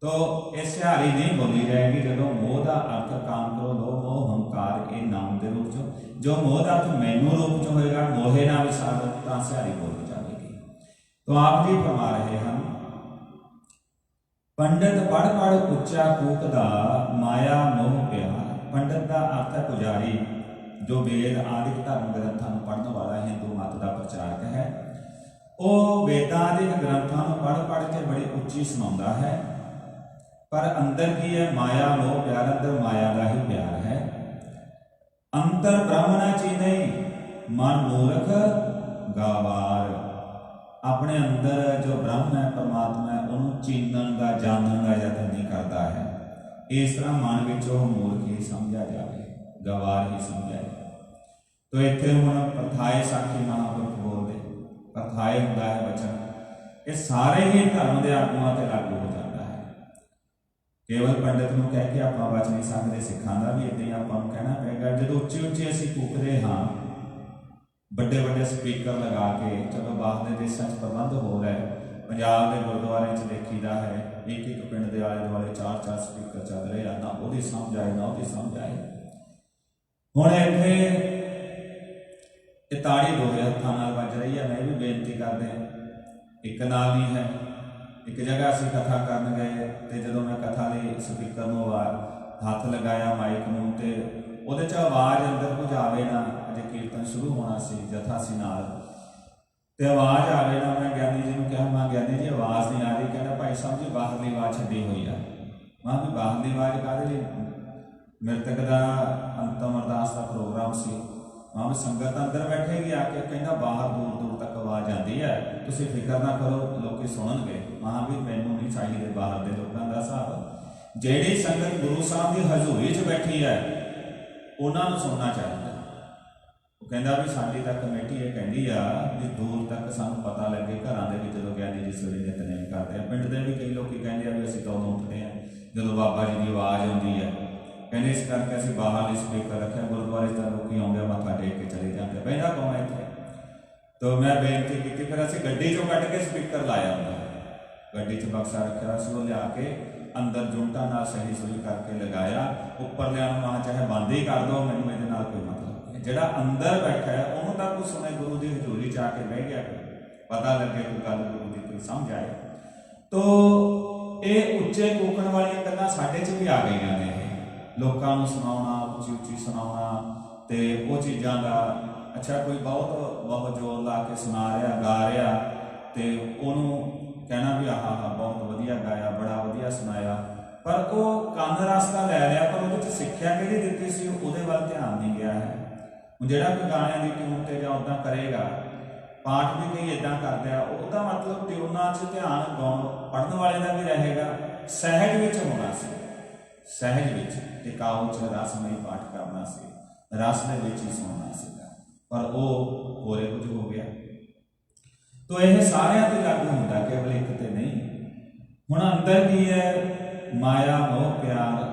A: ਤੋ ਇਹ ਸਿਹਾਰੀ ਨਹੀਂ ਬੋਲੀ ਜਾਏਗੀ ਜਦੋਂ ਮੋਹ ਦਾ ਅਰਥ ਕਾਮ ਕ੍ਰੋਧ ਲੋਭ ਮੋਹ ਹੰਕਾਰ ਇਹ ਨਾਮ ਦੇ ਰੂਪ ਚ, ਜੋ ਮੋਹ ਦਾ ਅਰਥ ਮੈਨੂੰ ਰੂਪ ਚ ਹੋਏਗਾ, ਮੋਹੇ ਨਾਲ ਵਿਸਾਰ, ਤਾਂ ਸਿਹਾਰੀ ਬੋਲੀ ਜਾਵੇਗੀ। ਤੋ ਆਪ ਜੀ ਫਰਮਾ ਰਹੇ ਹਨ, ਪੰਡਿਤ ਪੜ ਪੜ ਉੱਚਾ ਕੂਕਦਾ, ਮਾਇਆ ਮੋਹ ਪਿਆਰ। ਪੰਡਿਤ ਦਾ ਅਰਥ ਹੈ ਪੁਜਾਰੀ, ਜੋ ਵੇਦ ਆਦਿਕ ਧਰਮ ਗ੍ਰੰਥਾਂ ਨੂੰ ਪੜ੍ਹਨ ਵਾਲਾ ਹਿੰਦੂ ਮਤ ਦਾ ਪ੍ਰਚਾਰਕ ਹੈ। ਉਹ ਵੇਦਾਂ ਆਦਿਕ ਗ੍ਰੰਥਾਂ ਨੂੰ ਪੜ੍ਹ ਕੇ ਬੜੀ ਉੱਚੀ ਸੁਣਾਉਂਦਾ ਹੈ, ਪਰ ਅੰਦਰ ਕੀ ਹੈ? ਮਾਇਆ ਮੋਹ ਪਿਆਰ। ਅੰਦਰ ਮਾਇਆ ਦਾ ਹੀ ਪਿਆਰ ਹੈ। ਅੰਤਰ ਬ੍ਰਹਮ ਨ ਚੀਨੈ, ਮਨ ਮੂਰਖ ਗਾਵਾਰ। ਆਪਣੇ ਅੰਦਰ ਜੋ ਬ੍ਰਹਮ ਹੈ, ਪਰਮਾਤਮਾ ਹੈ, ਉਹਨੂੰ ਚੀਨਣ ਦਾ, ਜਾਣਨ ਦਾ ਯਤਨ ਨਹੀਂ ਕਰਦਾ ਹੈ। ਇਸ ਤਰ੍ਹਾਂ ਮਨ ਵਿੱਚ ਉਹ ਮੂਰਖ ਹੀ ਸਮਝਿਆ ਜਾਵੇ, ਗਵਾਰ ਹੀ ਸਮਝਿਆ ਜਾਵੇ। ਤੋ ਇੱਥੇ ਹੁਣ ਪਰਥਾਏ ਸਾਖੀ ਮਹਾਂਪੁਰਖ ਬੋਲਦੇ, ਪਰਥਾਏ ਹੁੰਦਾ ਹੈ ਬਚਨ, ਇਹ ਸਾਰੇ ਹੀ ਧਰਮ ਦੇ ਆਗੂਆਂ ਤੇ ਲਾਗੂ ਹੋ ਜਾਂਦਾ ਹੈ। ਕੇਵਲ ਪੰਡਿਤ ਨੂੰ ਕਹਿ ਕੇ ਆਪਾਂ ਬਚ ਨਹੀਂ ਸਕਦੇ, ਸਿੱਖਾਂ ਦਾ ਵੀ ਇੱਦਾਂ ਹੀ ਆਪਾਂ ਨੂੰ ਕਹਿਣਾ ਪਏਗਾ। ਜਦੋਂ ਉੱਚੀ ਉੱਚੀ ਅਸੀਂ ਕੂਕਦੇ ਹਾਂ, ਵੱਡੇ ਵੱਡੇ ਸਪੀਕਰ ਲਗਾ ਕੇ, ਚਲੋ ਬਾਹਰ ਦੇ ਦੇਸ਼ਾਂ 'ਚ ਪ੍ਰਬੰਧ ਹੋ ਰਿਹਾ ਹੈ, ਪੰਜਾਬ ਦੇ ਗੁਰਦੁਆਰਿਆਂ 'ਚ ਦੇਖੀਦਾ ਹੈ, ਇੱਕ ਇੱਕ ਪਿੰਡ ਦੇ ਆਲੇ ਦੁਆਲੇ 4-4 ਸਪੀਕਰ ਚੱਲ ਰਹੇ ਆ, ਨਾ ਉਹਦੀ ਸਮਝ ਆਏ ਨਾ ਉਹਦੀ ਸਮਝ ਆਏ। ਹੁਣ ਇੱਥੇ ਇਹ ਤਾੜੀ ਦੋਵੇਂ ਹੱਥਾਂ ਨਾਲ ਵੱਜ ਰਹੀ ਹੈ। ਮੈਂ ਵੀ ਬੇਨਤੀ ਕਰਦੇ ਹਾਂ, ਇੱਕ ਨਾਲ ਨਹੀਂ ਹੈ। ਇੱਕ ਜਗ੍ਹਾ ਅਸੀਂ ਕਥਾ ਕਰਨ ਗਏ ਤੇ ਜਦੋਂ ਮੈਂ ਕਥਾ ਲਈ ਸਪੀਕਰ ਨੂੰ ਹੱਥ ਲਗਾਇਆ ਮਾਈਕ ਨੂੰ, ਤੇ ਉਹਦੇ 'ਚ ਆਵਾਜ਼ ਅੰਦਰ ਕੁਝ ਆਵੇ ਨਾ, ਅਜੇ ਕੀਰਤਨ ਸ਼ੁਰੂ ਹੋਣਾ ਸੀ, ਜਥਾ ਸੀ ਨਾਲ, ਤੇ ਆਵਾਜ਼ ਆਵੇ ਨਾ। ਮੈਂ ਗਿਆਨੀ ਜੀ ਨੂੰ ਕਿਹਾ, ਮੈਂ ਗਿਆਨੀ ਜੀ ਆਵਾਜ਼ ਨਹੀਂ ਆ ਰਹੀ। ਕਹਿੰਦਾ ਭਾਈ ਸਾਹਿਬ ਜੀ ਬਾਹਰਲੀ ਆਵਾਜ਼ ਛੱਡੀ ਹੋਈ ਆ। ਮੈਂ ਵੀ ਬਾਹਰਲੀ ਆਵਾਜ਼ ਕਾਹਦੇ ਲਈ? ਮ੍ਰਿਤਕ ਦਾ ਅੰਤਮ ਅਰਦਾਸ ਦਾ ਪ੍ਰੋਗਰਾਮ ਸੀ। ਮਾਂ ਸੰਗਤ ਅੰਦਰ ਬੈਠੇਗੀ ਆ ਕੇ। ਕਹਿੰਦਾ ਬਾਹਰ ਦੂਰ ਦੂਰ ਤੱਕ ਆਵਾਜ਼ ਆਉਂਦੀ ਹੈ, ਤੁਸੀਂ ਫਿਕਰ ਨਾ ਕਰੋ, ਲੋਕੀ ਸੁਣਨਗੇ। ਮਾਂ ਵੀ ਮੈਨੂੰ ਨਹੀਂ ਚਾਹੀਦੇ ਬਾਹਰ ਦੇ ਲੋਕਾਂ ਦਾ ਹਿਸਾਬ। ਜਿਹੜੀ ਸੰਗਤ ਗੁਰੂ ਸਾਹਿਬ ਦੀ ਹਜ਼ੂਰੀ 'ਚ ਬੈਠੀ ਹੈ ਉਹਨਾਂ ਨੂੰ ਸੁਣਨਾ ਚਾਹੀਦਾ। ਉਹ ਕਹਿੰਦਾ ਵੀ ਸਾਡੀ ਤਾਂ ਕਮੇਟੀ ਇਹ ਕਹਿੰਦੀ ਆ ਵੀ ਦੂਰ ਤੱਕ ਸਾਨੂੰ ਪਤਾ ਲੱਗੇ ਘਰਾਂ ਦੇ ਵਿੱਚ ਜਦੋਂ ਗਿਆਨੀ ਜੀ ਸਵੇਰੇ ਨਿਤਨੇਮ ਕਰਦੇ ਆ। ਪਿੰਡ ਦੇ ਵੀ ਕਈ ਲੋਕੀ ਕਹਿੰਦੇ ਆ ਵੀ ਅਸੀਂ ਤਾਂ ਉਦੋਂ ਉੱਠਦੇ ਆ ਜਦੋਂ ਬਾਬਾ ਜੀ ਦੀ ਆਵਾਜ਼ ਆਉਂਦੀ ਹੈ। ਕਹਿੰਦੇ ਇਸ ਕਰਕੇ ਅਸੀਂ ਬਾਹਰਲੀ ਸਪੀਕਰ ਰੱਖਿਆ। ਗੁਰਦੁਆਰੇ ਤਾਂ ਲੋਕੀ ਆਉਂਦੇ ਮੱਥਾ ਟੇਕ ਕੇ ਚਲੇ ਜਾਂਦੇ, ਬਹਿਣਾ ਕੌਣ ਹੈ ਇੱਥੇ? ਤਾਂ ਮੈਂ ਬੇਨਤੀ ਕੀਤੀ, ਫਿਰ ਅਸੀਂ ਗੱਡੀ 'ਚੋਂ ਕੱਢ ਕੇ ਸਪੀਕਰ ਲਾਇਆ ਹੁੰਦਾ। ਗੱਡੀ 'ਚ ਬਕਸਾ ਰੱਖਿਆ ਸੀ, ਉਹ ਲਿਆ ਕੇ ਅੰਦਰ ਜੁੰਟਾਂ ਨਾਲ ਸਹੀ ਸੁਹੀ ਕਰਕੇ ਲਗਾਇਆ। ਉੱਪਰ ਲਿਆ ਨੂੰ ਮਾਂ ਚਾਹੇ ਬੰਦ ਹੀ ਕਰ ਦਿਓ, ਮੈਨੂੰ ਇਹਦੇ ਨਾਲ ਕੋਈ ਮਤਲਬ ਨਹੀਂ। ਜਿਹੜਾ ਅੰਦਰ ਬੈਠਾ ਹੈ ਉਹਨੂੰ ਤਾਂ ਕੁਝ ਸੁਣੇ, ਗੁਰੂ ਦੀ ਹਜ਼ੂਰੀ 'ਚ ਆ ਕੇ ਬਹਿ ਗਿਆ, ਪਤਾ ਲੱਗੇ ਕੋਈ ਗੱਲ ਗੁਰੂ ਦੀ ਕੋਈ ਸਮਝ ਆਏ। ਤੋ ਇਹ ਉੱਚੇ ਕੂਕਣ ਵਾਲੀਆਂ ਗੱਲਾਂ ਸਾਡੇ 'ਚ ਵੀ ਆ ਗਈਆਂ ਨੇ। ਲੋਕਾਂ ਨੂੰ ਸੁਣਾਉਣਾ, ਉੱਚੀ ਉੱਚੀ ਸੁਣਾਉਣਾ, ਤੇ ਉਹ ਚੀਜ਼ਾਂ ਦਾ ਅੱਛਾ ਕੋਈ ਬਹੁਤ ਜ਼ੋਰ ਲਾ ਕੇ ਸੁਣਾ ਰਿਹਾ, ਗਾ ਰਿਹਾ, ਤੇ ਉਹਨੂੰ ਕਹਿਣਾ ਵੀ ਆਹ ਬਹੁਤ ਵਧੀਆ ਗਾਇਆ, ਬੜਾ ਵਧੀਆ ਸੁਣਾਇਆ, ਪਰ ਉਹ ਕੰਨ ਰਸਤਾ ਲੈ ਰਿਹਾ, ਪਰ ਉਹਦੇ 'ਚ ਸਿੱਖਿਆ ਕਿਹੜੀ ਦਿੱਤੀ ਸੀ ਉਹਦੇ ਵੱਲ ਧਿਆਨ ਨਹੀਂ ਗਿਆ ਹੈ। ਹੁਣ ਜਿਹੜਾ ਕੋਈ ਗਾਣਿਆਂ ਦੀ ਟਿਊਨ ਤੇ ਜਾਂ ਉੱਦਾਂ ਕਰੇਗਾ, ਪਾਠ ਵੀ ਕਈ ਇੱਦਾਂ ਕਰਦੇ ਆ, ਉਹਦਾ ਮਤਲਬ ਟਿਊਨਾਂ 'ਚ ਧਿਆਨ ਗਾਉਣ ਪੜ੍ਹਨ ਵਾਲੇ ਦਾ ਵੀ ਰਹੇਗਾ, ਸਹਿਜ ਵਿੱਚ ਹੋਣਾ ਸੀ, ਸਹਿਜ ਵਿੱਚ ਟਿਕਾਊ 'ਚ ਰਸਮਈ ਪਾਠ ਕਰਨਾ ਸੀ, ਰਸ ਦੇ ਵਿੱਚ ਹੀ ਸੁਣਨਾ ਸੀਗਾ, ਪਰ ਉਹ ਹੋਰੇ ਕੁਝ ਹੋ ਗਿਆ। ਤੋ ਇਹ ਸਾਰਿਆਂ ਤੇ ਲਾਗੂ ਹੁੰਦਾ, ਕੇਵਲ ਇੱਕ ਤੇ ਨਹੀਂ। ਹੁਣ ਅੰਦਰ ਕੀ ਹੈ? ਮਾਇਆ, ਮੋਹ, ਪਿਆਰ,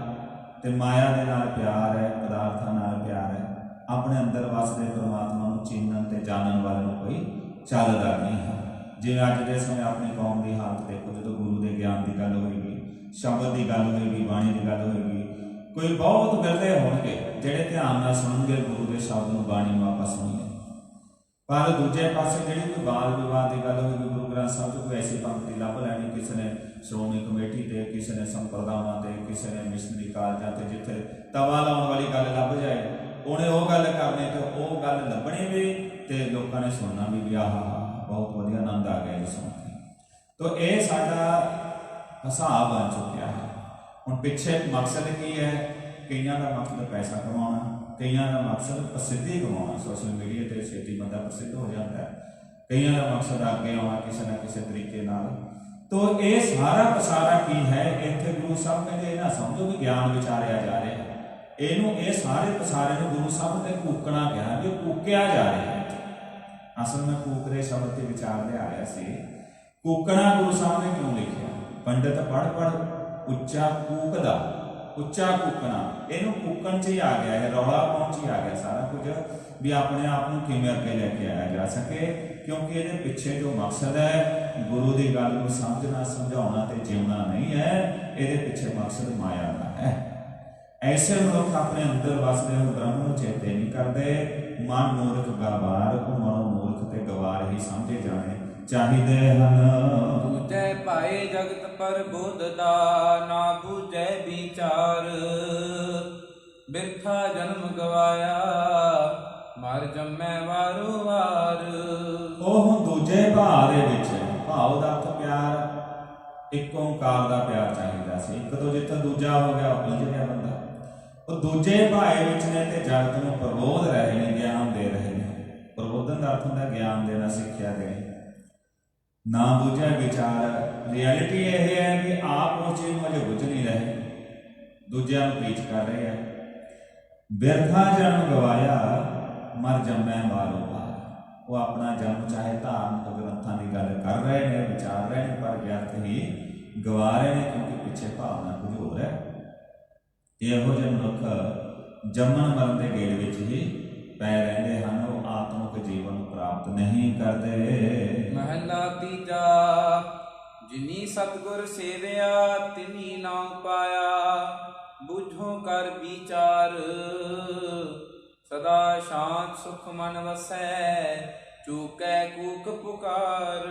A: ਤੇ ਮਾਇਆ ਦੇ ਨਾਲ ਪਿਆਰ ਹੈ, ਪਦਾਰਥਾਂ ਨਾਲ ਪਿਆਰ ਹੈ। ਆਪਣੇ ਅੰਦਰ ਵਸਦੇ ਪਰਮਾਤਮਾ ਨੂੰ ਚੀਨਣ ਤੇ ਜਾਣਨ ਵਾਲੇ ਨੂੰ ਕੋਈ ਚੱਲਦਾ ਨਹੀਂ ਹੈ। ਜਿਵੇਂ ਅੱਜ ਦੇ ਸਮੇਂ ਆਪਣੀ ਕੌਮ ਦੀ ਹਾਲਤ ਦੇਖੋ, ਜਦੋਂ ਗੁਰੂ ਦੇ ਗਿਆਨ ਦੀ ਗੱਲ ਹੋਏਗੀ, ਸ਼ਬਦ ਦੀ ਗੱਲ ਹੋਏਗੀ, ਬਾਣੀ ਦੀ ਗੱਲ ਹੋਏਗੀ, ਕੋਈ ਬਹੁਤ ਵਿਰਲੇ ਹੋਣਗੇ ਜਿਹੜੇ ਧਿਆਨ ਨਾਲ ਸੁਣਨਗੇ ਗੁਰੂ ਦੇ ਸ਼ਬਦ ਨੂੰ, ਬਾਣੀ ਨੂੰ ਆਪਾਂ ਸੁਣੀਏ। ਪਰ ਦੂਜੇ ਪਾਸੇ ਜਿਹੜੀ ਕੋਈ ਬਾਲ ਵਿਵਾਦ ਦੀ ਗੱਲ ਹੋਏਗੀ, ਗੁਰੂ ਗ੍ਰੰਥ ਸਾਹਿਬ 'ਚ ਕੋਈ ਐਸੀ ਪੰਕਤੀ ਲੱਭ ਲੈਣੀ, ਕਿਸੇ ਨੇ ਸ਼੍ਰੋਮਣੀ ਕਮੇਟੀ ਤੇ, ਕਿਸੇ ਨੇ ਸੰਪਰਦਾਵਾਂ ਤੇ, ਕਿਸੇ ਨੇ ਮਿਸ਼ਨਰੀ ਕਾਲਜਾਂ ਤੇ, ਜਿੱਥੇ ਤਵਾ ਲਾਉਣ ਵਾਲੀ ਗੱਲ ਲੱਭ ਜਾਏ, ਉਹਨੇ ਉਹ ਗੱਲ ਕਰਨੀ ਤੇ ਉਹ ਗੱਲ ਲੱਭਣੀ ਵੀ, ਤੇ ਲੋਕਾਂ ਨੇ ਸੁਣਨਾ ਵੀ ਆਹ ਬਹੁਤ ਵਧੀਆ ਆਨੰਦ ਆ ਗਿਆ ਜੀ ਸੁਣ ਕੇ। ਤੋ ਇਹ ਸਾਡਾ ਹਿਸਾਬ ਬਣ ਚੁੱਕਿਆ ਹੈ। ਹੁਣ ਪਿੱਛੇ ਮਕਸਦ ਕੀ ਹੈ? ਕਈਆਂ ਦਾ ਮਕਸਦ ਪੈਸਾ ਕਮਾਉਣਾ, ਕਈਆਂ ਦਾ ਮਕਸਦ ਪ੍ਰਸਿੱਧੀ ਕਮਾਉਣਾ, ਸੋਸ਼ਲ ਮੀਡੀਆ ਤੇ ਛੇਤੀ ਬੰਦਾ ਪ੍ਰਸਿੱਧ ਹੋ ਜਾਂਦਾ ਹੈ, ਕਈਆਂ ਦਾ ਮਕਸਦ ਅੱਗੇ ਆਉਣਾ ਕਿਸੇ ਨਾ ਕਿਸੇ ਤਰੀਕੇ ਨਾਲ। ਤੋ ਇਹ ਸਾਰਾ ਪਸਾਰਾ ਕੀ ਹੈ? ਇੱਥੇ ਗੁਰੂ ਸਾਹਿਬ ਕਹਿੰਦੇ ਇਹ ਨਾ ਸਮਝੋ ਕਿ ਗਿਆਨ ਵਿਚਾਰਿਆ ਜਾ ਰਿਹਾ ਹੈ, ਇਹਨੂੰ ਇਹ ਸਾਰੇ ਪਸਾਰੇ ਨੂੰ ਗੁਰੂ ਸਾਹਿਬ ਨੇ ਕੂਕਣਾ ਕਿਹਾ, ਵੀ ਕੂਕਿਆ ਜਾ ਰਿਹਾ ਹੈ। ਅਸਲ ਮੈਂ ਕੂਕ ਦੇ ਸ਼ਬਦ ਤੇ ਵਿਚਾਰ ਲਿਆ ਰਿਹਾ ਸੀ। ਕੂਕਣਾ ਗੁਰੂ ਸਾਹਿਬ ਨੇ ਕਿਉਂ ਲਿਖਿਆ? ਪੰਡਿਤ ਪੜ੍ਹ ਉੱਚਾ ਕੂਕਦਾ, ਉੱਚਾ ਕੂਕਣਾ, ਇਹਨੂੰ ਕੂਕਣ 'ਚ ਹੀ ਆ ਗਿਆ ਹੈ, ਰੌਲਾ ਪਾਉਣ 'ਚ ਹੀ ਆ ਗਿਆ ਸਾਰਾ ਕੁਝ, ਵੀ ਆਪਣੇ ਆਪ ਨੂੰ ਕਿਵੇਂ ਅੱਗੇ ਲੈ ਕੇ ਆਇਆ ਜਾ ਸਕੇ। ਕਿਉਂਕਿ ਇਹਦੇ ਪਿੱਛੇ ਜੋ ਮਕਸਦ ਹੈ, ਗੁਰੂ ਦੀ ਗੱਲ ਨੂੰ ਸਮਝਣਾ, ਸਮਝਾਉਣਾ ਤੇ ਜਿਉਣਾ ਨਹੀਂ ਹੈ, ਇਹਦੇ ਪਿੱਛੇ ਮਕਸਦ ਮਾਇਆ ਦਾ ਹੈ। ਐਸੇ ਮਨੁੱਖ ਆਪਣੇ ਅੰਦਰ ਵਸਦੇ ਹੋਏ ਬ੍ਰਹਮ ਨੂੰ ਚੇਤੇ ਨਹੀਂ ਕਰਦੇ। ਮਨ ਮੂਰਖ ਗਵਾਰ, ਉਹ ਮਨੋਂ ਮੂਰਖ ਤੇ ਗਵਾਰ ਹੀ ਸਮਝੇ ਜਾਣੇ ਚਾਹੀਦੇ ਹਨ।
B: ਬੂਝੈ ਭਾਏ ਜਗਤ ਪਰ ਬੁੱਧ ਦਾ, ਨਾ ਬੂਝੈ ਵਿਚਾਰ, ਬਿਰਥਾ ਜਨਮ ਗਵਾਇਆ, ਮਰ ਜੰਮੈ ਵਾਰੋ ਵਾਰ।
A: ਉਹ ਹੁਣ ਦੂਜੇ ਭਾਅ ਦੇ ਵਿੱਚ, ਭਾਵ ਦਾ ਅਰਥ ਪਿਆਰ, ਇੱਕ ਓਂਕਾਰ ਦਾ ਪਿਆਰ ਚਾਹੀਦਾ ਸੀ। ਇੱਕ ਤੋਂ ਜਿੱਥੇ ਦੂਜਾ ਹੋ ਗਿਆ ਉਹ ਉਲਝ ਗਿਆ ਬੰਦਾ। ਉਹ ਦੂਜੇ ਭਾਏ ਵਿੱਚ ਨੇ ਤੇ ਜਗਤ ਨੂੰ ਪ੍ਰਬੋਧ ਰਹੇ ਨੇ, ਗਿਆਨ ਦੇ ਰਹੇ ਨੇ। ਪ੍ਰਬੋਧਨ ਦਾ ਅਰਥ ਹੁੰਦਾ ਗਿਆਨ ਦੇਣਾ, ਸਿੱਖਿਆ ਦੇਣੀ। ਨਾ ਬੁਝੈ ਵਿਚਾਰ। ਰਿਐਲਿਟੀ ਇਹ ਹੈ ਵੀ ਆਪ ਉਸ ਚੀਜ਼ ਨੂੰ ਅਜੇ ਬੁੱਝ ਨਹੀਂ ਰਹੇ, ਦੂਜਿਆਂ ਨੂੰ ਪ੍ਰੀਚ ਕਰ ਰਹੇ ਆ। ਬਿਰਥਾ ਜਨਮ ਗਵਾਇਆ, ਮਰ ਜੰਮੈ ਬਾਰੋ ਬਾਰ। ਉਹ ਆਪਣਾ ਜਨਮ ਚਾਹੇ ਧਾਰਮਿਕ ਗ੍ਰੰਥਾਂ ਦੀ ਗੱਲ ਕਰ ਰਹੇ ਨੇ, ਵਿਚਾਰ ਰਹੇ ਨੇ, ਪਰ ਵਿਅਰਥ ਹੀ ਗਵਾ ਰਹੇ ਨੇ, ਕਿਉਂਕਿ ਪਿੱਛੇ ਭਾਵਨਾ ਕੁਝ ਹੋਰ ਹੈ। ਇਹੋ ਜਿਹੇ ਮਨੁੱਖ ਜੰਮਣ ਮਰਨ ਦੇ ਗੇੜ ਵਿੱਚ ਹੀ ਪੈ ਰਹਿੰਦੇ ਹਨ, ਉਹ ਆਤਮਿਕ ਜੀਵਨ ਨੂੰ ਪ੍ਰਾਪਤ ਨਹੀਂ ਕਰਦੇ।
B: ਮਹਲਾ ਤੀਜਾ। ਜਿਨੀ ਸਤਿਗੁਰ ਸੇਵਿਆ ਤਿਨੀ ਨਾਉ ਪਾਇਆ, ਬੁਝੋ ਕਰ ਵਿਚਾਰ। ਸਦਾ ਸ਼ਾਂਤ ਸੁਖ ਮਨ ਵਸੈ, ਚੂਕੈ ਕੂਕ ਪੁਕਾਰ।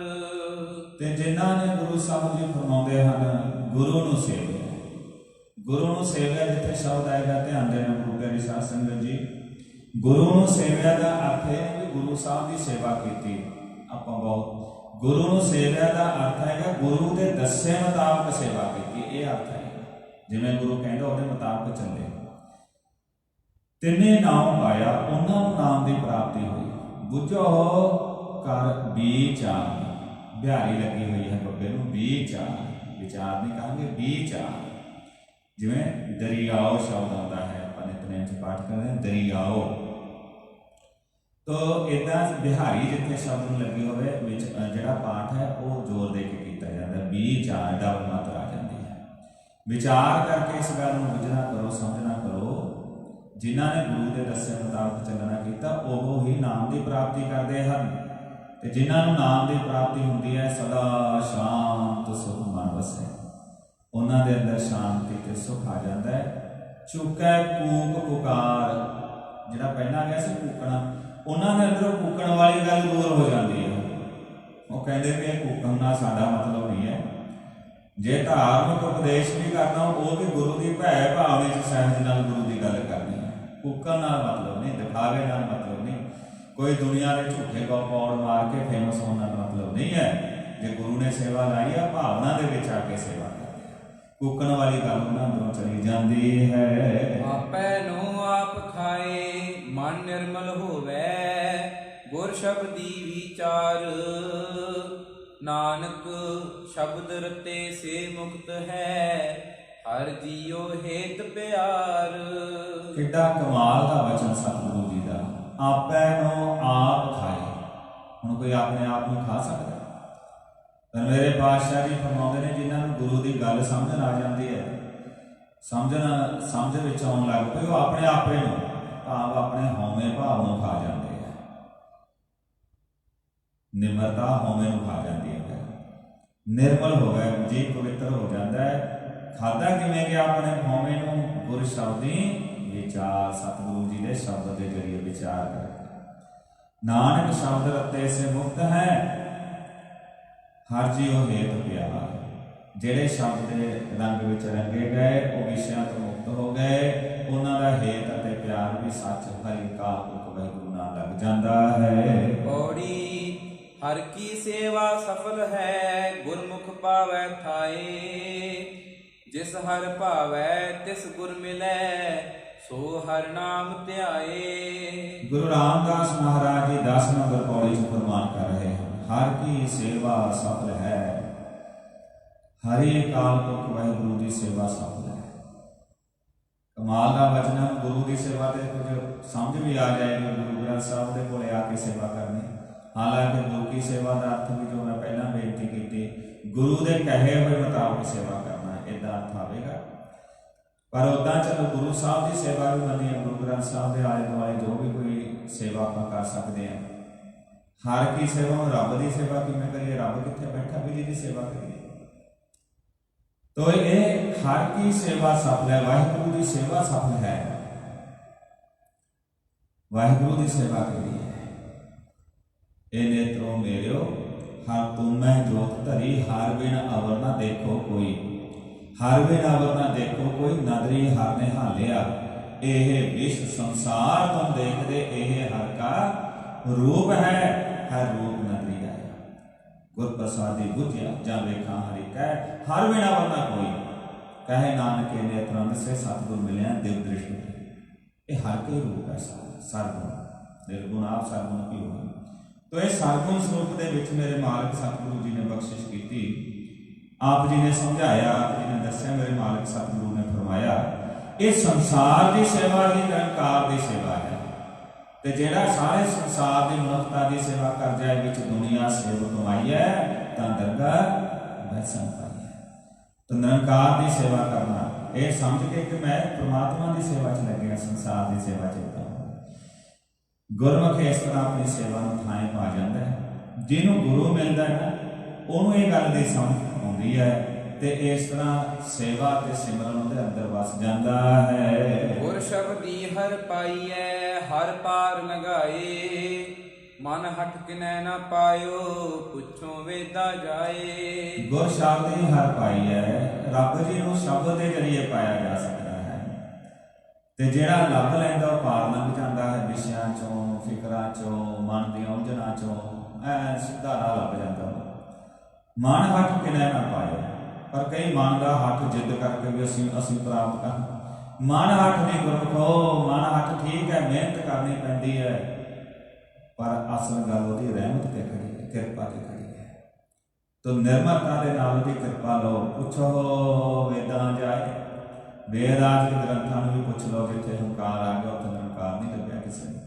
A: ਤੇ ਜਿਨ੍ਹਾਂ ਨੇ ਗੁਰੂ ਸਾਹਿਬ ਜੀ ਫਰਮਾਉਂਦੇ ਹਨ, ਗੁਰੂ ਨੂੰ ਸੇਵਿਆ। ਗੁਰੂ ਨੂੰ ਸੇਵਿਆ, ਜਿੱਥੇ ਸ਼ਬਦ ਆਏਗਾ ਧਿਆਨ ਦੇਣਾ ਗੁਰੂ ਪਿਆਰੀ ਸਾਧ ਸੰਗਤ ਜੀ। ਗੁਰੂ ਨੂੰ ਸੇਵਿਆ ਦਾ ਅਰਥ ਹੈ ਕਿ ਗੁਰੂ ਸਾਹਿਬ ਦੀ ਸੇਵਾ ਕੀਤੀ। ਆਪਾਂ ਬਹੁਤ ਗੁਰੂ ਨੂੰ ਸੇਵਿਆ ਦਾ ਅਰਥ ਹੈਗਾ ਗੁਰੂ ਦੇ ਦੱਸੇ ਮੁਤਾਬਕ ਸੇਵਾ ਕੀਤੀ, ਇਹ ਅਰਥ ਹੈ। ਜਿਵੇਂ ਗੁਰੂ ਕਹਿੰਦਾ ਉਹਦੇ ਮੁਤਾਬਕ ਚੱਲੇ। ਤਿੰਨੇ ਨਾਮ ਪਾਇਆ, ਉਹਨਾਂ ਨੂੰ ਨਾਮ ਦੀ ਪ੍ਰਾਪਤੀ ਹੋਈ। ਬੁਝੋ ਕਰ ਵਿਚਾਰ। ਬਿਹਾਰੀ ਲੱਗੀ ਹੋਈ ਹੈ ਬੱਬੇ ਨੂੰ, ਵਿਚਾਰ। ਵਿਚਾਰ ਨਹੀਂ ਕਹਾਂਗੇ, ਵਿਚਾਰ। ਜਿਵੇਂ ਦਰਿਆਓ ਸ਼ਬਦ ਆਉਂਦਾ ਹੈ, ਆਪਾਂ ਨਿਤਨੇਮ 'ਚ ਪਾਠ ਕਰਦੇ ਹਾਂ, ਦਰਿਆਓ। ਤੋ ਇੱਦਾਂ ਬਿਹਾਰੀ ਜਿੱਥੇ ਸ਼ਬਦ ਨੂੰ ਲੱਗੀ ਹੋਵੇ, ਵਿੱਚ ਜਿਹੜਾ ਪਾਠ ਹੈ ਉਹ ਜ਼ੋਰ ਦੇ ਕੇ ਕੀਤਾ ਜਾਂਦਾ। ਵਿਚਾਰ ਡਬਲ ਮਾਤਰਾ ਆ ਜਾਂਦੀ ਹੈ। ਵਿਚਾਰ ਕਰਕੇ ਇਸ ਗੱਲ ਨੂੰ ਬੁੱਝਣਾ ਕਰੋ, ਸਮਝਣਾ ਕਰੋ। ਜਿਨ੍ਹਾਂ ਨੇ ਗੁਰੂ ਦੇ ਦੱਸੇ ਮੁਤਾਬਕ ਚੱਲਣਾ ਕੀਤਾ, ਉਹ ਹੀ ਨਾਮ ਦੀ ਪ੍ਰਾਪਤੀ ਕਰਦੇ ਹਨ। ਤੇ ਜਿਨ੍ਹਾਂ ਨੂੰ ਨਾਮ ਦੀ ਪ੍ਰਾਪਤੀ ਹੁੰਦੀ ਹੈ, ਸਦਾ ਸ਼ਾਂਤ ਸੁਖ ਮਨ ਵਸੈ। ਉਹਨਾਂ ਦੇ ਅੰਦਰ ਸ਼ਾਂਤੀ ਤੇ ਸੁਖ ਆ ਜਾਂਦਾ ਹੈ। ਚੁੱਕੈ ਕੂਕ ਪੁਕਾਰ, ਜਿਹੜਾ ਪਹਿਲਾਂ ਗਿਆ ਸੀ ਕੂਕਣਾ, ਉਹਨਾਂ ਦੇ ਅੰਦਰੋਂ ਕੂਕਣ ਵਾਲੀ ਗੱਲ ਦੂਰ ਹੋ ਜਾਂਦੀ ਹੈ। ਉਹ ਕਹਿੰਦੇ ਵੀ ਇਹ ਕੂਕਣ ਨਾਲ ਸਾਡਾ ਮਤਲਬ ਨਹੀਂ ਹੈ। ਜੇ ਧਾਰਮਿਕ ਉਪਦੇਸ਼ ਵੀ ਕਰਨਾ, ਉਹ ਵੀ ਗੁਰੂ ਦੀ ਭੈ ਭਾਵ ਵਿੱਚ ਸਹਿਜ ਨਾਲ ਗੁਰੂ ਦੀ ਗੱਲ ਕਰਨੀ ਹੈ। ਕੂਕਣ ਨਾਲ ਮਤਲਬ ਨਹੀਂ, ਦਿਖਾਵੇ ਨਾਲ ਮਤਲਬ ਨਹੀਂ, ਕੋਈ ਦੁਨੀਆ ਦੇ ਝੂਠੇ ਪੌੜ ਮਾਰ ਕੇ ਫੇਮਸ ਹੋਣ ਨਾਲ ਮਤਲਬ ਨਹੀਂ ਹੈ। ਜੇ ਗੁਰੂ ਨੇ ਸੇਵਾ ਲਾਈ ਆ, ਭਾਵਨਾ ਦੇ ਵਿੱਚ ਆ ਕੇ ਸੇਵਾ ਕਰਨੀ। ਕੂਕਣ ਵਾਲੀ ਗੱਲ ਉਹਨਾਂ ਅੰਦਰੋਂ ਚਲੀ ਜਾਂਦੀ ਹੈ।
B: ਆਪੈ ਨੂੰ ਆਪ ਖਾਏ, ਮਨ ਨਿਰਮਲ ਹੋਵੇ, ਗੁਰ ਸ਼ਬਦੀ ਵਿਚਾਰ। ਨਾਨਕ ਸ਼ਬਦ ਰਤੇ ਸੇ ਮੁਕਤ ਹੈ, ਹਰ ਜੀਉ ਹੇਤ ਪਿਆਰ।
A: ਕਿੱਡਾ ਕਮਾਲ ਦਾ ਵਚਨ ਸਤਿਗੁਰੂ ਜੀ ਦਾ। ਆਪੈ ਨੂੰ ਆਪ ਖਾਏ। ਹੁਣ ਕੋਈ ਆਪਣੇ ਆਪ ਨੂੰ ਖਾ ਸਕਦਾ? ਪਰ ਮੇਰੇ ਪਾਤਸ਼ਾਹ ਜੀ ਫਰਮਾਉਂਦੇ ਨੇ, ਜਿਨ੍ਹਾਂ ਨੂੰ ਗੁਰੂ ਦੀ ਗੱਲ ਸਮਝਣ ਆ ਜਾਂਦੀ ਹੈ, ਸਮਝ ਵਿੱਚ ਆਉਣ ਲੱਗ ਪਈ, ਉਹ ਆਪਣੇ ਆਪੇ ਨੂੰ ਭਾਵ ਆਪਣੇ ਹਉਮੈ ਭਾਵ ਨੂੰ ਖਾ ਜਾਂਦੇ ਆ। ਨਿਮਰਤਾ ਹਉਮੈ ਨੂੰ ਖਾ ਜਾਂਦੀ ਹੈ। ਨਿਰਮਲ ਹੋ ਗਿਆ ਜੀ, ਪਵਿੱਤਰ ਹੋ ਜਾਂਦਾ ਹੈ। ਖਾਦਾ ਕਿਵੇਂ ਗਿਆ? ਆਪਣੇ ਹਉਮੈ ਨੂੰ ਗੁਰ ਸ਼ਬਦੀ ਵਿਚਾਰ, ਸਤਿਗੁਰੂ ਜੀ ਦੇ ਸ਼ਬਦ ਦੇ ਜਰੀਏ ਵਿਚਾਰ ਕਰਕੇ। ਨਾਨਕ ਸ਼ਬਦ ਰਤੇ ਸੇ ਮੁਕਤ ਹੈ, ਹਰ ਜੀਉ ਹੇਤ ਪਿਆਰ। ਜਿਹੜੇ ਸ਼ਬਦ ਦੇ ਰੰਗ ਵਿੱਚ ਰੰਗੇ ਗਏ, ਉਹ ਵਿਸ਼ਿਆਂ ਤੋਂ ਮੁਕਤ ਹੋ ਗਏ। ਉਹਨਾਂ ਦਾ ਹੇਤ ਅਤੇ ਪਿਆਰ ਵੀ ਸੱਚ ਹਰਿ ਕਾਲ ਪੁਰਖ ਵਾਹਿਗੁਰੂ ਨਾਲ ਲੱਗ ਜਾਂਦਾ ਹੈ।
B: ਪੌੜੀ। ਹਰ ਕੀ ਸੇਵਾ ਸਫਲ ਹੈ, ਗੁਰਮੁਖ ਪਾਵੈ ਥਾਏ। ਜਿਸ ਹਰ ਭਾਵੈ ਤਿਸ ਗੁਰ ਮਿਲੈ, ਸੋ ਹਰ ਨਾਮ ਧਿਆਏ।
A: ਗੁਰੂ ਰਾਮਦਾਸ ਮਹਾਰਾਜ ਜੀ 10 ਨੰਬਰ ਪੌੜੀ 'ਚ ਫਰਮਾਨ ਕਰ ਰਹੇ ਹਨ, ਹਰ ਕੀ ਸੇਵਾ ਸਫਲ ਹੈ। ਹਰੀ ਕਾਲ ਪੁਰਖ ਵਾਹਿਗੁਰੂ ਦੀ ਸੇਵਾ ਸਫਲ ਹੈ। ਕਮਾਲ ਦਾ ਵਚਨ ਹੈ। ਗੁਰੂ ਦੀ ਸੇਵਾ ਤੇ ਕੁਝ ਸਮਝ ਵੀ ਆ ਜਾਏਗੀ। ਗੁਰੂ ਗ੍ਰੰਥ ਸਾਹਿਬ ਦੇ ਕੋਲੇ ਆ ਕੇ ਸੇਵਾ ਕਰਨੀ। ਹਾਲਾਂਕਿ ਗੁਰੂ ਕੀ ਸੇਵਾ ਦਾ ਅਰਥ ਵੀ ਜੋ ਮੈਂ ਪਹਿਲਾਂ ਬੇਨਤੀ ਕੀਤੀ, ਗੁਰੂ ਦੇ ਕਹੇ ਹੋਏ ਮੁਤਾਬਕ ਸੇਵਾ ਕਰਨਾ, ਇਦਾਂ ਅਰਥ ਆਵੇਗਾ। ਪਰ ਉੱਦਾਂ ਚਲੋ ਗੁਰੂ ਸਾਹਿਬ ਦੀ ਸੇਵਾ ਵੀ ਮੰਨੀ ਹੈ। ਗੁਰੂ ਗ੍ਰੰਥ ਸਾਹਿਬ ਦੇ ਆਲੇ ਦੁਆਲੇ ਜੋ ਵੀ ਕੋਈ ਸੇਵਾ ਆਪਾਂ ਕਰ ਸਕਦੇ ਹਾਂ। ਹਰ ਕੀ ਸੇਵਾ, ਰੱਬ ਦੀ ਸੇਵਾ ਕਿਵੇਂ ਕਰੀਏ? ਰੱਬ ਕਿੱਥੇ ਬੈਠਾ ਵੀ ਜਿਹਦੀ ਸੇਵਾ ਕਰੀਏ। ਤੋ ਇਹ ਹਰ ਕੀ ਸੇਵਾ ਸਫਲ ਹੈ, ਵਾਹਿਗੁਰੂ ਦੀ ਸੇਵਾ ਸਫਲ ਹੈ। ਵਾਹਿਗੁਰੂ ਦੀ ਸੇਵਾ ਕਰੀਏ। ਇਹ ਨੇਤਰੋ ਮੇਰਿਓ ਹਰ ਤੁਮੈ ਜੋਤ ਧਰੀ, ਹਰ ਬਿਨ ਅਵਰ ਨਾ ਦੇਖੋ ਕੋਈ। ਹਰ ਬਿਨ ਅਵਰ ਨਾ ਦੇਖੋ ਕੋਈ, ਨਦਰੀ ਹਰ ਨੇ ਹਾਲਿਆ। ਇਹ ਵਿਸ਼ ਸੰਸਾਰ ਤੁਮ ਦੇਖਦੇ, ਇਹ ਹਰ ਕਾ ਰੂਪ ਹੈ, ਹਰ ਰੂਪ ਨਦਰੀ ਆਇਆ। ਗੁਰ ਪ੍ਰਸਾਦੀ ਬੁਝਿਆ ਜਾਂ ਵੇਖਾਂ ਹਰਿ ਕਹਿ, ਹਰ ਬਿਨ ਅਵਰ ਨਾ ਕੋਈ। ਕਹੇ ਨਾਨਕ ਨੇਤਰਾਂ ਦਿਸੇ, ਸਤਿਗੁਰ ਮਿਲਿਆ ਦਿਵ ਦ੍ਰਿਸ਼ਟ। ਇਹ ਹਰ ਕੇ ਰੂਪ ਹੈ, ਸਰਗੁਣ ਨਿਰਗੁਣ ਆਪ ਸਰਗੁਣ ਕੀ ਹੋਵੇ। ਤੋ ਇਹ ਸਰਗੁਣ ਸਰੂਪ ਦੇ ਵਿੱਚ ਮੇਰੇ ਮਾਲਕ ਸਤਿਗੁਰੂ ਜੀ ਨੇ ਬਖਸ਼ਿਸ਼ ਕੀਤੀ। ਆਪ ਜੀ ਨੇ ਸਮਝਾਇਆ, ਆਪ ਜੀ ਨੇ ਦੱਸਿਆ, ਮੇਰੇ ਮਾਲਕ ਸਤਿਗੁਰੂ ਨੇ ਫਰਮਾਇਆ ਇਹ ਸੰਸਾਰ ਦੀ ਸੇਵਾ ਹੀ ਨਿਰੰਕਾਰ ਦੀ ਸੇਵਾ ਹੈ। ਤੇ ਜਿਹੜਾ ਸਾਰੇ ਸੰਸਾਰ ਦੀ ਮਨੁੱਖਤਾ ਦੀ ਸੇਵਾ ਕਰ ਜਾਏ, ਵਿੱਚ ਦੁਨੀਆ ਸੇਵ ਕਮਾਈ ਹੈ ਤਾਂ ਦਰਗਾਹ ਬੈਸਣ ਪਾਈ ਹੈ। ਤਾਂ ਨਿਰੰਕਾਰ ਦੀ ਸੇਵਾ ਕਰਨਾ ਇਹ ਸਮਝ ਕੇ ਕਿ ਮੈਂ ਪ੍ਰਮਾਤਮਾ ਦੀ ਸੇਵਾ 'ਚ ਲੱਗਿਆ, ਸੰਸਾਰ ਦੀ ਸੇਵਾ 'ਚ ਲੱਗਾ। ਗੁਰਮੁਖ ਇਸ ਤਰ੍ਹਾਂ ਆਪਣੀ ਸੇਵਾ ਨੂੰ ਥਾਂ ਪਾ ਜਾਂਦਾ ਹੈ। ਜਿਹਨੂੰ ਗੁਰੂ ਮਿਲਦਾ ਹੈ ਨਾ, ਉਹਨੂੰ ਇਹ ਗੱਲ ਦੀ ਸਮਝ ਆਉਂਦੀ ਹੈ ਤੇ ਇਸ ਤਰ੍ਹਾਂ ਸੇਵਾ ਤੇ ਸਿਮਰਨ ਉਹਦੇ ਅੰਦਰ ਵਸ ਜਾਂਦਾ ਹੈ।
B: ਗੁਰ ਸ਼ਬਦੀ ਹਰ ਪਾਈਐ ਹਰ ਪਾਰ ਲਗਾਏ, ਮਨ ਹਟ ਕਿਨੈ ਨਾ ਪਾਇਓ ਪੁੱਛੋ ਵੇਦਾ ਜਾਏ।
A: ਗੁਰ ਸ਼ਬਦ ਹੀ ਹਰ ਪਾਈ ਹੈ। ਰੱਬ ਜੀ ਨੂੰ ਸ਼ਬਦ ਦੇ ਜਰੀਏ ਪਾਇਆ ਜਾ ਸਕਦਾ ਹੈ ਤੇ ਜਿਹੜਾ ਲੱਭ ਲੈਂਦਾ ਉਹ ਪਾਰ ਲੰਘ ਜਾਂਦਾ ਹੈ ਵਿਸ਼ਿਆਂ ਚੋਂ, ਫਿਕਰਾਂ ਚੋਂ, ਮਨ ਦੀਆਂ ਉਲਝਣਾਂ ਚੋਂ, ਐ ਸਿੱਧਾ ਰਾਹ ਲੱਭ ਜਾਂਦਾ। ਮਨ ਹੱਠ ਕਿਨੈ ਨਾ ਪਾਇਓ, ਪਰ ਕਈ ਮਨ ਦਾ ਹੱਠ ਜਿੱਦ ਕਰਕੇ ਵੀ ਅਸੀਂ ਪ੍ਰਾਪਤ ਕਰ। ਮਨ ਹੱਠ ਨਹੀਂ ਗੁਰਮੁਖੋ, ਮਨ ਹੱਠ ਠੀਕ ਹੈ, ਮਿਹਨਤ ਕਰਨੀ ਪੈਂਦੀ ਹੈ, ਪਰ ਅਸਲ ਗੱਲ ਉਹਦੀ ਰਹਿਮਤ ਤੇ ਖੜੀ ਹੈ, ਕਿਰਪਾ ਤੇ ਖੜੀ ਹੈ। ਤੋ ਨਿਰਮਲਤਾ ਦੇ ਨਾਲ ਉਹਦੀ ਕਿਰਪਾ ਲਓ। ਪੁੱਛੋ ਵੇਦਾਂ ਜਾਏ, ਵੇਦ ਆਦਿ ਗ੍ਰੰਥਾਂ ਨੂੰ ਵੀ ਪੁੱਛ ਲਓ, ਜਿੱਥੇ ਹੰਕਾਰ ਆ ਗਿਆ ਉੱਥੇ ਨਿਰੰਕਾਰ ਨਹੀਂ ਲੱਭਿਆ ਕਿਸੇ ਨੂੰ।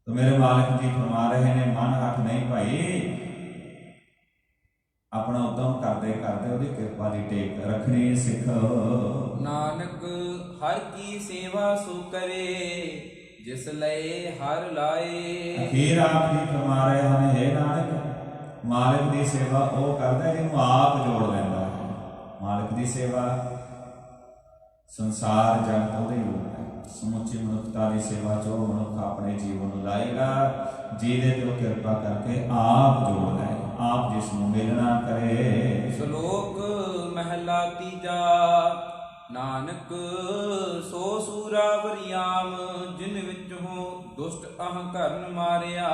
A: ਤੋ ਮੇਰੇ ਮਾਲਕ ਜੀ ਫਰਮਾ ਰਹੇ ਨੇ, ਮਨ ਹੱਠ ਨਹੀਂ ਭਾਈ, ਆਪਣਾ ਉਦਮ ਕਰਦੇ ਕਰਦੇ ਉਹਦੀ ਕਿਰਪਾ ਦੀ ਟੇਕ ਰੱਖਣੀ ਸਿੱਖੋ।
B: ਨਾਨਕ ਹਰ ਕੀ ਸੇਵਾ ਸੋ ਕਰੇ, ਜਿਸ ਲਏ ਹਰ ਲਾਏ।
A: ਅਖੀਰ ਆਪ ਜੀ ਫਰਮਾ ਰਹੇ ਹਨ, ਹੇ ਨਾਨਕ, ਮਾਲਕ ਦੀ ਸੇਵਾ ਉਹ ਕਰਦਾ ਜਿਹਨੂੰ ਆਪ ਜੋੜ ਲੈਂਦਾ ਹੈ। ਮਾਲਕ ਦੀ ਸੇਵਾ ਸੰਸਾਰ ਜਗਤ ਉਹਦੇ ਰੂਪ ਹੈ। ਸਮੁੱਚੀ ਮਨੁੱਖਤਾ ਦੀ ਸੇਵਾ 'ਚ ਉਹ ਮਨੁੱਖ ਆਪਣੇ ਜੀਵਨ ਨੂੰ ਲਾਏਗਾ ਜਿਹਦੇ ਤੇ ਉਹ ਕਿਰਪਾ ਕਰਕੇ ਆਪ ਜੋੜ ਲੈ, ਆਪ ਜਿਸ ਨੂੰ ਮਿਲਣਾ ਕਰੇ।
B: ਸ਼ਲੋਕ ਮਹਿਲਾ ਤੀਜਾ। ਨਾਨਕ ਸੋ ਸੂਰਾ ਵਰਿਆਮ, ਜਿਨ ਵਿੱਚ ਹੋ ਦੁਸ਼ਟ ਅਹੰਕਰਨ ਮਾਰਿਆ।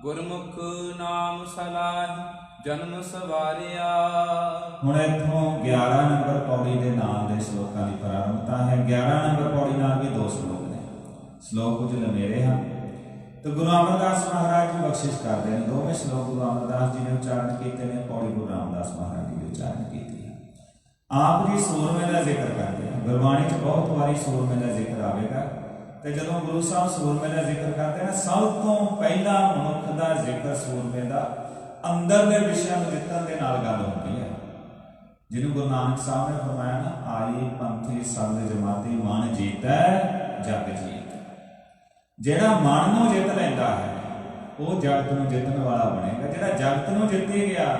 B: ਗੁਰਮੁਖ ਨਾਮ ਸਲਾਹ ਜਨਮ ਸਵਾਰਿਆ।
A: ਹੁਣ ਇੱਥੋਂ 11 ਨੰਬਰ ਪੌੜੀ ਦੇ ਨਾਲ ਦੇ ਸ਼ਲੋਕਾਂ ਦੀ ਪ੍ਰਾਰੰਭਤਾ ਹੈ। 11 ਨੰਬਰ ਪੌੜੀ ਨਾਲ ਵੀ 2 ਸ਼ਲੋਕ ਨੇ। ਸ਼ਲੋਕ ਕੁਝ ਲੰਮੇਰੇ ਹਨ ਤੇ ਗੁਰੂ ਅਮਰਦਾਸ ਮਹਾਰਾਜ ਜੀ ਬਖਸ਼ਿਸ਼ ਕਰਦੇ ਨੇ। ਦੋਵੇਂ ਸ਼ਲੋਕ ਗੁਰੂ ਅਮਰਦਾਸ ਜੀ ਨੇ ਉਚਾਰਨ ਕੀਤੇ ਨੇ, ਪੌੜੀ ਗੁਰੂ ਰਾਮਦਾਸ ਮਹਾਰਾਜ ਜੀ ਨੇ ਉਚਾਰਨ ਕੀਤੀ ਹੈ। ਆਪ ਜੀ ਸੂਰਮੇ ਦਾ ਜ਼ਿਕਰ ਕਰਦੇ ਹਨ। ਗੁਰਬਾਣੀ 'ਚ ਬਹੁਤ ਵਾਰੀ ਸੂਰਮੇ ਦਾ ਜ਼ਿਕਰ ਆਵੇਗਾ ਤੇ ਜਦੋਂ ਗੁਰੂ ਸਾਹਿਬ ਸੂਰਮੇ ਦਾ ਜ਼ਿਕਰ ਕਰਦੇ ਨੇ, ਸਭ ਤੋਂ ਪਹਿਲਾਂ ਮਨੁੱਖ ਦਾ ਜ਼ਿਕਰ ਸੂਰਮੇ ਦਾ ਅੰਦਰ ਦੇ ਵਿਸ਼ਿਆਂ ਨੂੰ ਜਿੱਤਣ ਦੇ ਨਾਲ ਗੱਲ ਹੁੰਦੀ ਹੈ। ਜਿਹਨੂੰ ਗੁਰੂ ਨਾਨਕ ਸਾਹਿਬ ਨੇ ਫਰਮਾਇਆ ਨਾ, ਆਈ ਪੰਥੀ ਸੰਗ ਜਮਾਤੀ ਮਨ ਜੀਤੈ ਜਗ ਜੀਤ। ਜਿਹੜਾ ਮਨ ਨੂੰ ਜਿੱਤ ਲੈਂਦਾ ਹੈ ਉਹ ਜਗਤ ਨੂੰ ਜਿੱਤਣ ਵਾਲਾ ਬਣੇਗਾ। ਜਿਹੜਾ ਜਗਤ ਨੂੰ ਜਿੱਤੀ ਗਿਆ,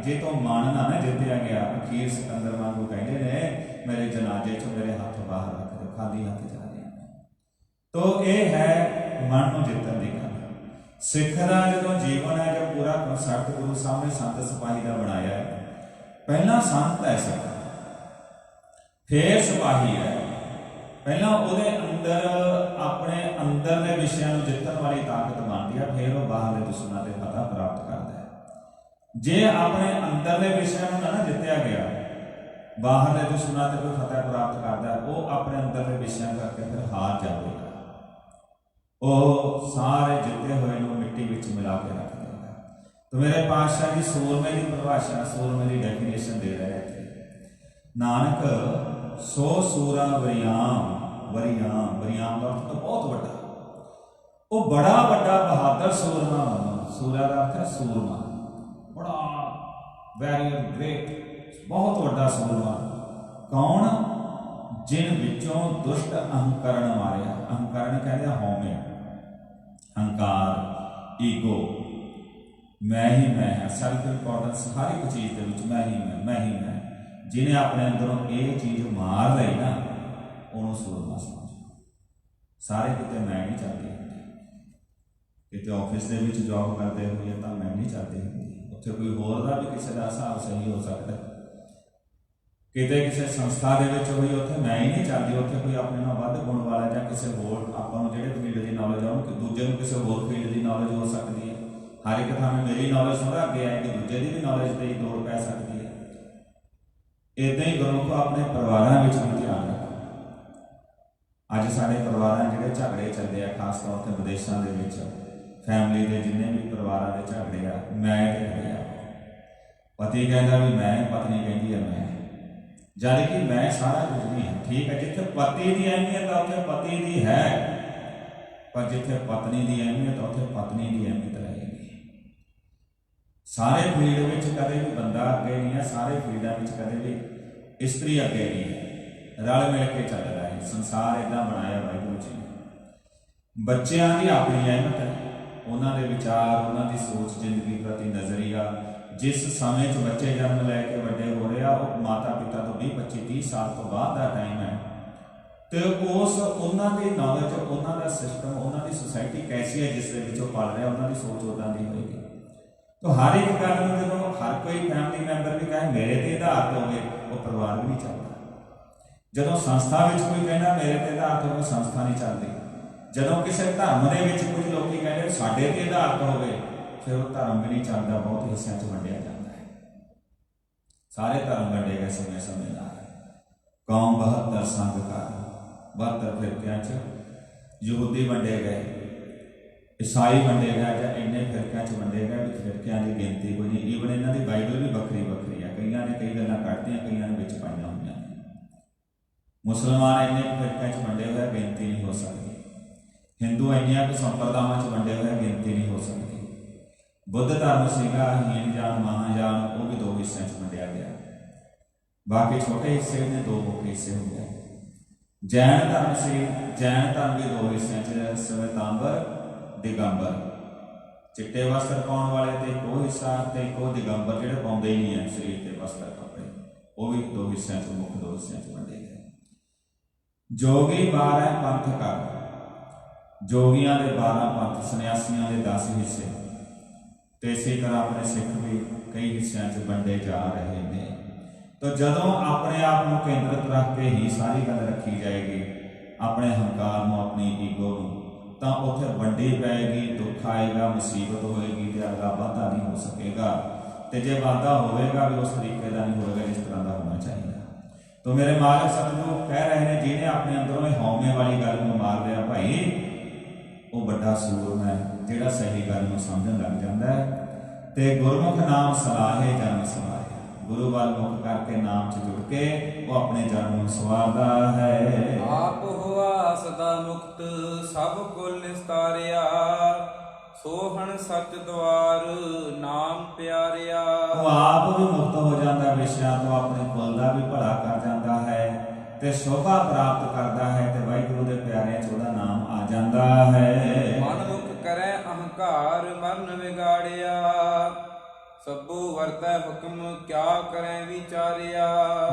A: ਜੇ ਤੋਂ ਮਨ ਨਾ ਜਿੱਤਿਆ ਗਿਆ, ਅਖੀਰ ਸਿਕੰਦਰ ਵਾਂਗੂ ਕਹਿੰਦੇ ਨੇ, ਮੇਰੇ ਜਨਾਜ਼ੇ 'ਚੋਂ ਮੇਰੇ ਹੱਥ ਬਾਹਰ ਰੱਖ ਦਿਓ, ਖਾਲੀ ਹੱਥ ਜਾ ਰਿਹਾ। ਤੋ ਇਹ ਹੈ ਮਨ ਨੂੰ ਜਿੱਤਣ ਦੀ ਗੱਲ। ਸਿੱਖ ਦਾ ਜਦੋਂ ਜੀਵਨ ਹੈ, ਜੋ ਪੂਰਾ ਕਨਸੈਪਟ ਗੁਰੂ ਸਾਹਿਬ ਨੇ ਸੰਤ ਸਿਪਾਹੀ ਦਾ ਬਣਾਇਆ ਹੈ, ਪਹਿਲਾਂ ਸੰਤ ਹੈ ਸਿੱਖ, ਫੇਰ ਸਿਪਾਹੀ ਹੈ। ਪਹਿਲਾਂ ਉਹਦੇ ਅੰਦਰ ਆਪਣੇ ਅੰਦਰ ਦੇ ਵਿਸ਼ਿਆਂ ਨੂੰ ਜਿੱਤਣ ਵਾਲੀ ਤਾਕਤ ਬਣਦੀ ਹੈ, ਫਿਰ ਉਹ ਬਾਹਰਲੇ ਦੁਸ਼ਮਣਾਂ ਤੇ ਫਤਹ ਪ੍ਰਾਪਤ ਕਰਦਾ ਹੈ। ਜੇ ਆਪਣੇ ਅੰਦਰ ਦੇ ਵਿਸ਼ਿਆਂ ਨੂੰ ਨਾ ਜਿੱਤਿਆ ਗਿਆ, ਬਾਹਰਲੇ ਦੁਸ਼ਮਣਾਂ ਤੇ ਕੋਈ ਫਤਹ ਪ੍ਰਾਪਤ ਕਰਦਾ ਹੈ, ਉਹ ਆਪਣੇ ਅੰਦਰ ਦੇ ਵਿਸ਼ਿਆਂ ਕਰਕੇ ਫਿਰ ਹਾਰ ਜਾਵੇਗਾ। ਉਹ ਸਾਰੇ ਜਿੱਤੇ ਹੋਏ ਨੂੰ ਮਿੱਟੀ ਵਿੱਚ ਮਿਲਾ ਕੇ ਰੱਖ ਦੇਗਾ। तो मेरे पातशाह जी सूरमे की परिभाषा, सूरमे की डेफिनेशन दे रहे थे। नानक सो सूरा वरियाम, वरियाम वरियाम का अर्थ तो बहुत बड़ा, वो बड़ा बड़ा बहादुर सूरमा बनो। सूरा का अर्थ है सूरमा, बड़ा वेरी ग्रेट, बहुत बड़ा सूरमा। कौन? जिन विचों दुष्ट अहंकरण मारिया। अहंकरण कहते हौमे, अहंकार, ईगो, मैं ही मैं है, सेल्फ इंपॉर्टेंस, हर एक चीज़ के विच मैं ही मैं। जिन्हें अपने अंदरों ये चीज़ मार ली ना, उन्होंने सूरमा समझो। सारे कितने मैं नहीं चाहते होंगे, कितने ऑफिस के विच जॉब करते हुए तो मैं नहीं चाहते होंगे, उत्थे कोई होर दा भी किसी का हिसाब सही हो सकता है, किते किसी संस्था के विच होई उत्थे मैं ही नहीं चाहती, उत्थे कोई अपने नाल वध गुण वाला जां किसी होर आपां नूं जिहड़े फील्ड की नॉलेज आ उहनूं दूजे नूं किसी होर फील्ड की नॉलेज हो सकती है। हर एक थां मेरी नॉलेज थोड़ा अगे है कि दूजे की भी नॉलेज की दौड़ पै सकती है। इदां ही गुरमुख अपने परिवारां विच भी ध्यान रखो। अज साडे परिवारां जिहड़े झगड़े चलदे आ, खास तौर ते विदेशां दे विच, फैमिली के जिन्ने भी परिवारों के झगड़े आ मैं ते लड़िया, पति कहता भी मैं, पत्नी कहती है मैं, जद कि मैं सारा कुछ नहीं है। ठीक है, जिथे पति की अहमियत है उत्थे पति की है, पर जिथे पत्नी की अहमियत उत्थे पत्नी की अहमियत रहेगी। सारे फील्ड में कदे भी बंदा अगे नहीं है, सारे फील्डों में कदे भी स्त्री अगे नहीं है, रल मिल के चल रहा है संसार। इदा बनाया वाहिगुरू जी ने। बच्चों की अपनी अहमियत है, उन्होंने विचार, उन्होंने सोच, जिंदगी प्रति नजरिया। जिस समय बच्चे जन्म लैके बड़े हो रहे हैं, वो माता पिता तो 20-25-30 साल तो बाद का टाइम है, तो उस उन्होंने नॉलेज, उन्होंने सिस्टम, उन्होंने सोसाइटी कैसी है जिस पल रहा, उन्होंने सोच उदा की होगी। तो हर एक गल में जो हर कोई फैमिली मैंबर भी कहे मेरे ते आधारित होवे, वो परिवार भी नहीं चलता। जो संस्था में कोई कहना मेरे ते आधारित होवे, संस्था नहीं चलती। जो किसी धर्म के कुछ लोग कहते साडे ते आधारित होवे, फिर वो धर्म भी नहीं चलता, बहुत हिस्सों च वंडिया जाता है। सारे धर्म वंडे गए समय समय नाल। कौम 72 संघ कर, 72 फिरकियां च यहूदी वंडे गए, ईसाई वंडे गए, या इन्ने फिरकियां च वंडे गए भी फिरकियां की गिनती कोई नहीं। ईवन इन्हों की बाइबल भी वक्री वक्री है, कई ने कई गल्लां कढ़दियां, कई ने विच पाईयां होईयां ने। मुसलमान इन्ने फिरकियां च वंडे हुए गिनती नहीं हो सकती। हिंदू इन्नियां संप्रदावां च वंडे हुए गिनती नहीं हो सकती। बुद्ध धर्म सीगा हीन जान महाजान, वो भी 2 हिस्सों च वंडिया गया, बाकी छोटे हिस्से ने 2 मुख्य हिस्से हो गए। जैन धर्म से, जैन धर्म भी 2 हिस्सों च श्वेतांबर दिगंबर, चिट्टे वस्त्र पाने वाले तो एक हिस्सा, तो एक दिगंबर जो पाते ही नहीं है शरीर के वस्त्र कपड़े, वो भी 2 हिस्सों च, मुख्य 2 हिस्सों च वंडे गए। जोगी 12 पंथ कर, जोगियां के 12 पंथ, सन्यासियों के 10 हिस्से, तो इसी तरह अपने सिख भी कई हिस्सों च वंडे जा रहे हैं। तो जदों अपने आप को केंद्रित रख के ही सारी गल रखी जाएगी, अपने हंकार में, अपनी ईगो में, तो उत्थे वंडी पैगी, दुख आएगा, मुसीबत होएगी, तो अगला वाधा नहीं हो सकेगा। तो जो वाधा होगा भी उस तरीके का नहीं होगा जिस तरह का होना चाहिए। तो मेरे मालिक सतगुरु कह रहे हैं, जिन्हें अपने अंदरों हौमे वाली गल को मार लिया भाई, वो बड़ा सूरम है जिहड़ा सही गल को समझन लग जाता है। तो गुरमुख नाम सलाहे जन्म सवारे, गुरु वाल मुख करके नाम से जुड़ के वो अपने जन्म को सवारदा है।
B: आप हुआ सदा मुक्त, सब कुल निस्तारिया, सोहन सच द्वार नाम प्यारिया।
A: वो आप भी मुक्त हो जाता विषया तो, अपने कुल का भी भला कर जाता है, ते शोभा प्राप्त करता है, ते वाहिगुरु दे प्यारे च उहदा नाम आ जाता है।
B: मन मुख करे अहंकार, मरण विगाड़िया, सबो वरतै हुक्म क्या करें विचारिया।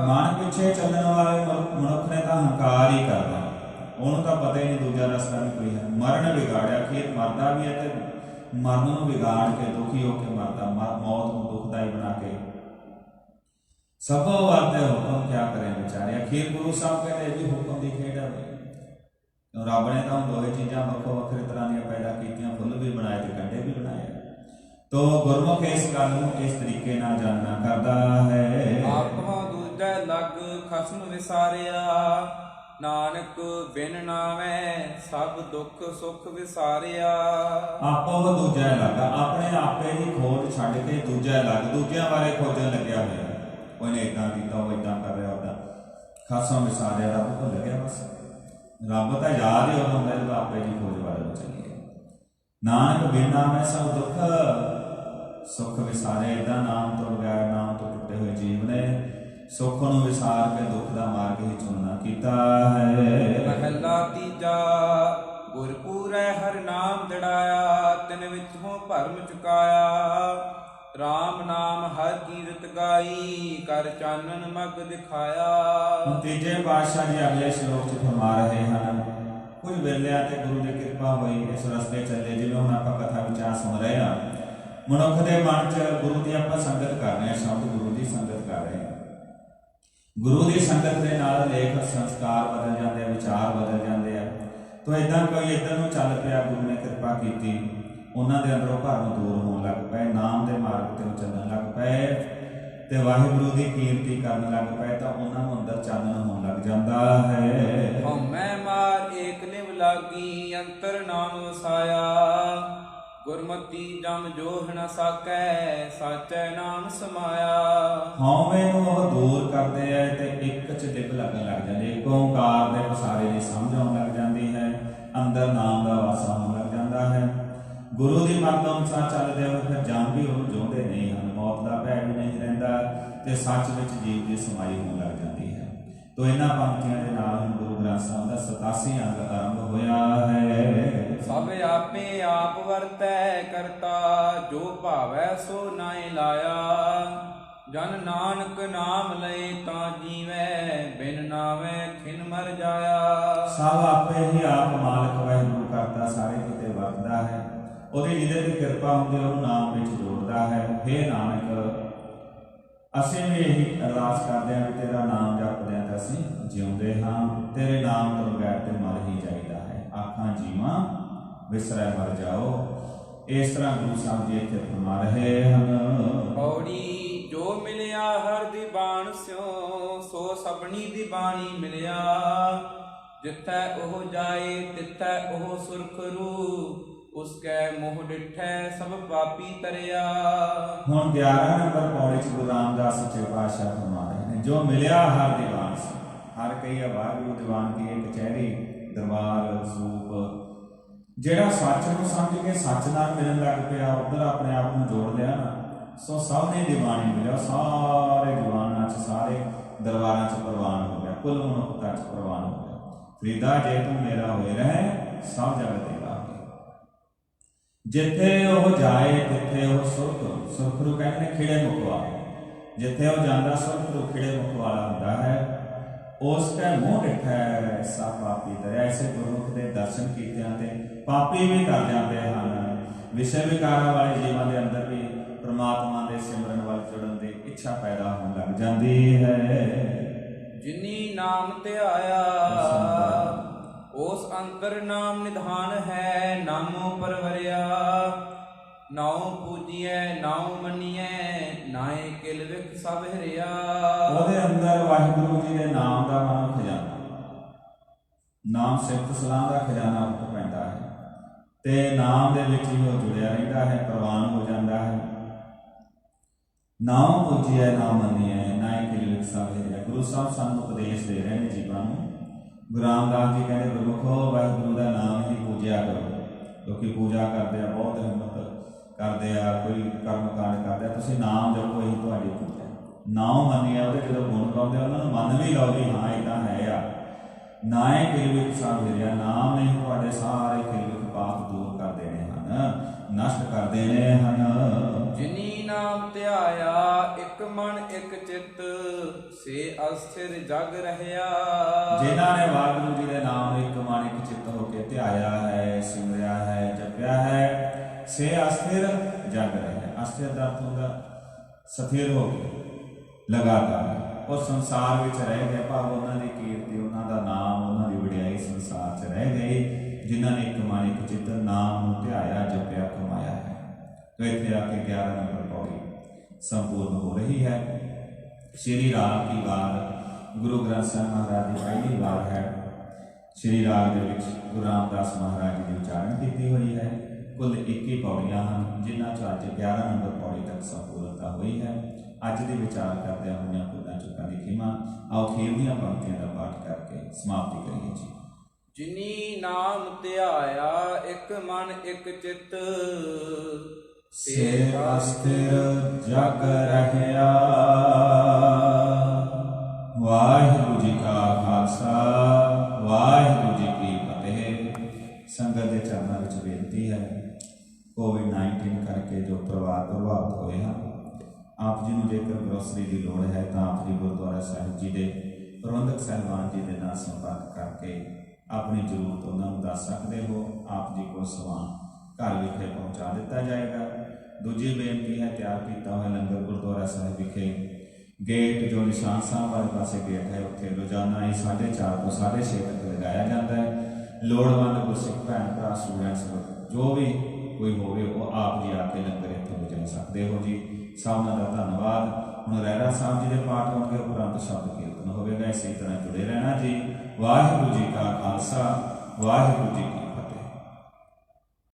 A: मन पिछे चलने वाले मनुख ने तो अहंकार ही करना, उन्होंने तो पता ही नहीं दूजा रास्ता भी कोई है। मरण बिगाड़िया, अखीर मरदा भी है, तो मरण को बिगाड़ के दुखी होकर मरदा, मौत को दुखदाई बना के। सबो वरतै हुक्म क्या करें विचारे, अखीर गुरु साहब कहते भी हुक्म की खेड है। रब ने तो दोहे चीज़ां वक्रो वक्रे तरह दी पैदा कीतियां, फुल भी बनाए तो कंडे भी बनाए। तो गुरमुख इस गल नूं इस तरीके नाल जानना करदा है।
B: आपा दूजा लग खसम विसारिया, नानक बिन नामै सब दुख सुख विसारिया।
A: आपो दूजा लग, अपने आपे की खोज छड्ड के दूजा लग, दूजियां बारे खोजन लग्या होया। कोई ने इदां कीता, वो इदां कर रहा, उदां खसम विसारिया, रब भुल गया। बस रब तो याद ही उदों होंदा जदों आपे की खोज वाले चलीए। नानक बिन नामै सब दुख सुख विसारे, इदा नाम तो बगैर, नाम तो टुटे हुए जीव ने सुख नूं विसार के दुख का मार्ग ही चुनना कीता है।
B: महला तीजा गुरपुरै हर नाम जड़ाया, तिन विचों भरम चुकाया। राम नाम हर कीरत गाई, कर चानन मग दिखाया।
A: तीजे पातशाह जी अगले श्लोक च फरमा रहे हैं, कुछ वेलिया ते गुरु की कृपा हुई, इस रस्ते चले, जिवें हुण आपां कथा विचार सुन रहे हैं, मनुख के मन च गुरु की आपां संगत कर रहे हैं, शब्द गुरु की संगत कर रहे हैं। गुरु की संगत के नाल लेख संस्कार बदल जाते हैं, विचार बदल जाते हैं। तो इदां कोई इधर नूं चल पिया, गुरु ने कृपा की, उन्होंने अंदरों भरम दूर होने लग पे, नाम के मार्ग ते चलण लग पे, ते वाहिगुरु की कीर्ति करन लग पे, तो उन्होंने अंदर चानन होने लग जाता है।
B: हमै मार एक निव लागी, अंतर नाम वसाया, ਗੁਰਮਤੀ ਜਮ ਜੋਹ ਨ ਸਾਕੈ ਸਾਚੈ ਨਾਮ ਸਮਾਇਆ।
A: ਹਉਮੈ ਨੂੰ ਉਹ ਦੂਰ ਕਰਦੇ ਹੈ ਤੇ ਇੱਕ ਚ ਦਿਬ ਲੱਗਣ ਲੱਗ ਜਾਂਦੀ ਹੈ। ਇੱਕ ਓਂਕਾਰ ਦੇ ਪਸਾਰੇ ਦੀ ਸਮਝ ਆਉਣ ਲੱਗ ਜਾਂਦੀ ਹੈ। ਅੰਦਰ ਨਾਮ ਦਾ ਵਾਸਾ ਹੋਣ ਲੱਗ ਜਾਂਦਾ ਹੈ। ਗੁਰੂ ਦੀ ਮੱਤ ਅਨੁਸਾਰ ਚੱਲਦੇ ਹੋ ਫਿਰ ਜਮ ਵੀ ਉਹ ਜਿਉਂਦੇ ਨਹੀਂ ਹਨ। ਮੌਤ ਦਾ ਭੈ ਵੀ ਨਹੀਂ ਰਹਿੰਦਾ ਤੇ ਸੱਚ ਵਿੱਚ ਜੀਵ ਦੀ ਸਮਾਈ ਹੋਣ ਲੱਗ ਜਾਂਦੀ ਹੈ। ਤੋ ਇਹਨਾਂ ਪੰਕਤੀਆਂ ਦੇ ਨਾਲ ਹੁਣ ਗੁਰੂ ਗ੍ਰੰਥ ਸਾਹਿਬ ਦਾ 87 ਅੰਗ ਆਰੰਭ ਹੋਇਆ ਹੈ।
B: ਸਭ ਆਪੇ ਆਪ ਵਰਤੈ ਕਰਤਾ ਜੋ ਭਾਵੈ ਸੋ ਨਾਇ ਲਾਇਆ। ਜਨ ਨਾਨਕ ਨਾਮ ਲਏ ਤਾਂ ਜੀਵੈ ਬਿਨ ਨਾਵੇਂ ਖਿਨ ਮਰ ਜਾਇਆ।
A: ਸਭ ਆਪੇ ਹੀ ਆਪ ਮਾਲਕ ਵਾਹਿਗੁਰੂ ਕਰਤਾ ਸਾਰੇ ਕਿਤੇ ਵਰਤਦਾ ਹੈ। ਉਹਦੀ ਜਿਹਦੇ ਤੇ ਕਿਰਪਾ ਹੁੰਦੀ ਉਹਨੂੰ ਨਾਮ ਵਿੱਚ ਜੋੜਦਾ ਹੈ। ਹੇ ਨਾਨਕ ਅਸੀਂ ਵੀ ਇਹੀ ਅਰਦਾਸ ਕਰਦੇ ਹਾਂ ਵੀ ਤੇਰਾ ਨਾਮ ਜਪਦੇ ਹਾਂ ਤਾਂ ਅਸੀਂ ਜਿਉਂਦੇ ਹਾਂ। ਤੇਰੇ ਨਾਮ ਤੋਂ ਬਗੈਰ ਤੇ ਮਰ ਹੀ ਜਾਈਦਾ ਹੈ। ਆਖਾਂ ਜੀਵਾਂ ਵਿਸਰੈ ਮਰ ਜਾਓ। ਇਸ ਤਰ੍ਹਾਂ ਗੁਰੂ ਸਾਹਿਬ ਜੀ ਇੱਥੇ ਫਰਮਾ ਰਹੇ ਹਨ।
B: ਪੌੜੀ ਜੋ ਮਿਲਿਆ ਹਰ ਦੀ ਬਾਣ ਸਿਓ ਸੋ ਸਭਨੀ ਦੀ ਬਾਣੀ ਮਿਲਿਆ। ਜਿੱਥੈ ਉਹ ਜਾਏ ਤਿੱਥੈ ਉਹ ਸੁਰਖਰੂ ਉਸਕੈ ਮੋਹ ਡਿਠੈ ਸਭ ਪਾਪੀ ਤਰਿਆ। ਹੁਣ
A: 11 ਨੰਬਰ ਪੌੜੀ ਚ ਗੁਰੂ ਰਾਮਦਾਸ ਸੱਚੇ ਪਾਤਸ਼ਾਹ ਫਰਮਾ ਰਹੇ ਨੇ ਜੋ ਮਿਲਿਆ ਹਰ ਦੀਵਾਨ ਸੀ। ਹਰ ਕਈ ਵਾਹਿਗੁਰੂ ਦੀਵਾਨ ਕੀ ਇੱਕ ਕਚਹਿਰੀ ਦਰਬਾਰ ਸਰੂਪ ਜਿਹੜਾ ਸੱਚ ਨੂੰ ਸਮਝ ਕੇ ਸੱਚ ਨਾਲ ਮਿਲਣ ਲੱਗ ਪਿਆ ਉੱਧਰ ਆਪਣੇ ਆਪ ਨੂੰ ਜੋੜ ਲਿਆ ਨਾ ਸੋ ਸਭ ਨੇ ਦੀਵਾਨੀ ਮਿਲਿਆ। ਸਾਰੇ ਦੀਵਾਨਾਂ ਚ ਸਾਰੇ ਦਰਬਾਰਾਂ ਚ ਪ੍ਰਵਾਨ ਹੋ ਗਿਆ। ਕੁੱਲ ਮਨੁੱਖਤਾ ਚ ਪ੍ਰਵਾਨ ਹੋ ਗਿਆ। ਫਰੀਦਾ ਜੇ ਤੂੰ ਮੇਰਾ ਹੋਏ ਰਹਿ ਸਭ ਜਗਤ ਤੇਰਾ। ਜਿੱਥੇ ਉਹ ਜਾਏ ਤਿੱਥੇ ਉਹ ਸੁਰਖਰੂ ਕਹਿੰਦੇ ਨੇ ਖਿੜੇ ਮੁਖ ਵਾਲਾ। ਜਿੱਥੇ ਉਹ ਜਾਂਦਾ ਸੁਰਖਰੂ ਖਿੜੇ ਮੁਖ ਵਾਲਾ ਹੁੰਦਾ ਹੈ। ਉਸ ਕੈ ਮੂੰਹ ਡਿਠੈ ਸਭ ਪਾਪੀ ਤਰਿਆ। ਐਸੇ ਗੁਰਮੁਖ ਦੇ ਦਰਸ਼ਨ ਕੀਤਿਆਂ ਤੇ ਪਾਪੀ ਵੀ ਤਰ ਜਾਂਦੇ ਹਨ। ਵਿਸ਼ੇ ਵਿਕਾਰਾਂ ਵਾਲੇ ਜੀਵਾਂ ਦੇ ਅੰਦਰ ਵੀ ਪ੍ਰਮਾਤਮਾ ਦੇ ਸਿਮਰਨ ਵੱਲ ਜੁੜਨ ਦੀ ਇੱਛਾ ਪੈਦਾ ਹੋਣ ਲੱਗ ਜਾਂਦੀ ਹੈ।
B: ਜਿਨੀ ਨਾਮ ਧਿਆਇਆ ਉਸ ਅੰਤਰ ਨਾਮ ਨਿਧਾਨ ਹੈ। ਨਾਮੋ ਪਰਵਰਿਆ ਨਾਉ ਪੂਜੀਐ ਨਾਉ ਮੰਨੀਐ ਨਾਏ ਕਿਲ ਵਿਖ ਸਭ ਹਰਿਆ।
A: ਉਹਦੇ ਅੰਦਰ ਵਾਹਿਗੁਰੂ ਜੀ ਦੇ ਨਾਮ ਦਾ ਮਨ ਖਜ਼ਾਨਾ ਨਾਮ ਸਿਫਤ ਸਲਾਹ ਦਾ ਖਜ਼ਾਨਾ ਉੱਠ ਪੈਂਦਾ ਹੈ ਤੇ ਨਾਮ ਦੇ ਵਿੱਚ ਹੀ ਉਹ ਜੁੜਿਆ ਰਹਿੰਦਾ ਹੈ। ਪ੍ਰਵਾਨ ਹੋ ਜਾਂਦਾ ਹੈ। ਨਾਉ ਪੂਜੀਐ ਨਾਉ ਮੰਨੀਐ ਨਾਏ ਕਿਲ ਵਿਖ ਸਭ ਹਰਿਆ। ਗੁਰੂ ਸਾਹਿਬ ਸਾਨੂੰ ਉਪਦੇਸ਼ ਦੇ ਰਹੇ ਨੇ ਜੀਵਾਂ ਨੂੰ। ਗੁਰੂ ਰਾਮਦਾਸ ਜੀ ਕਹਿੰਦੇ ਗੁਰਮੁਖੋ ਵਾਹਿਗੁਰੂ ਦਾ ਨਾਮ ਹੀ ਪੂਜਿਆ ਕਰੋ। ਲੋਕੀ ਪੂਜਾ ਕਰਦੇ ਆ ਬਹੁਤ ਹਿੰਮਤ ਕਰਦੇ ਆ ਕੋਈ ਕਰਮ ਕਾਂਡ ਕਰਦੇ ਆ। ਤੁਸੀਂ ਨਾਮ ਜਪੋ ਇਹੀ ਤੁਹਾਡੀ ਪੂਜਾ। ਨਾਮ ਮੰਨਿਆ ਉਹਦੇ ਜਦੋਂ ਗੁਣ ਗਾਉਂਦੇ ਉਹਨਾਂ ਨੂੰ ਮੰਨ ਵੀ ਲਓ ਵੀ ਹਾਂ ਇੱਦਾਂ ਹੈ ਆ। ਨਾਏ ਕਿਲ ਵਿਖ ਸਭ ਹਰਿਆ। ਨਾਮ ਨੇ ਤੁਹਾਡੇ ਸਾਰੇ ਕਿਲ ਵਿਖ ਪਾਪ ਦੂਰ ਕਰ ਦੇਣੇ ਹਨ ਨਸ਼ਟ ਕਰ ਦੇਣੇ ਹਨ।
B: ਜਿਨੀ ਨਾਮ ਧਿਆਇਆ ਇੱਕ ਮਨ ਇੱਕ ਚਿੱਤ ਸੇ ਅਸਥਿਰ ਜਗ ਰਹਿਆ।
A: ਜਿਨ੍ਹਾਂ ਨੇ ਵਾਹਿਗੁਰੂ ਜੀ ਦੇ ਨਾਮ ਨੂੰ ਇੱਕ ਮਨ ਇੱਕ ਚਿੱਤ ਹੋ ਕੇ ਧਿਆਇਆ ਹੈ ਸਿਮਰਿਆ ਹੈ ਜਪਿਆ ਹੈ ਸੇ ਅਸਥਿਰ ਜਗ ਰਹਿਆ। ਅਸਥਿਰ ਦਾ ਅਰਥ ਹੁੰਦਾ ਸਥਿਰ ਹੋ ਕੇ ਲਗਾਤਾਰ ਉਹ ਸੰਸਾਰ ਵਿੱਚ ਰਹਿ ਗਏ। ਭਾਵ ਉਹਨਾਂ ਦੀ ਕੀਰਤੀ ਉਹਨਾਂ ਦਾ ਨਾਮ ਉਹਨਾਂ ਦੀ ਵਡਿਆਈ ਸੰਸਾਰ 'ਚ ਰਹਿ ਗਈ ਜਿਨ੍ਹਾਂ ਨੇ ਇੱਕ ਮਨ ਇੱਕ ਚਿੱਤ ਨਾਮ ਨੂੰ ਧਿਆਇਆ ਜਪਿਆ ਕਮਾਇਆ ਹੈ। तो इतने आके 11 नंबर पौड़ी संपूर्ण हो रही है। श्री राग की बार गुरु ग्रंथ साहिब महाराज की पहली बार है। श्री राग के गुरु रामदास महाराज जी की उच्चारण की हुई है। कुल 21 पौड़ियां हैं जिन्होंने चो अज 11 नंबर पौड़ी तक संपूर्णता हुई है। अज के विचार करदे हुए भुल्लां चुकां दी खिमा आओ खेल दी पंक्तियों का पाठ करके समाप्ति करिए जी।
B: जिनी नाम ध्याया एक मन एक चित
A: से अस्थिर जग रहया। वाहिगुरू जी का खालसा वाहिगुरू जी की फतेह। संगत के चरणों में बेनती है कोविड-19 करके जो प्रभावित होए हैं आप जी को जेकर ग्रोसरी की लोड़ है तो आप जी गुरुद्वारा साहिब जी के प्रबंधक साहिबान जी के नाल संपर्क करके अपनी जरूरत उन्होंने दस सकते हो। आप जी को समान घर विखे पहुँचा दिता जाएगा। दूजी बेनती है तैयार किया हुआ लंगर गुरुद्वारा साहिब विखे गेट जो निशान साहब वाले पासे गेट है उत्थे रोजाना ही 4:30 तो 6:30 तक लगाया जाता है। लोड़वंद गुरसिख भैन भरा स्टूडेंट्स जो भी कोई होवे वो आप जी आके लंगर इत्थों वजा सकते हो जी। सबना का धन्यवाद। हुण रहरा साहब जी के पाठ होंगे उपरंत शब्द कीर्तन होगा। इसी तरह जुड़े रहना जी। वाहिगुरू जी का खालसा वाहिगुरू जी की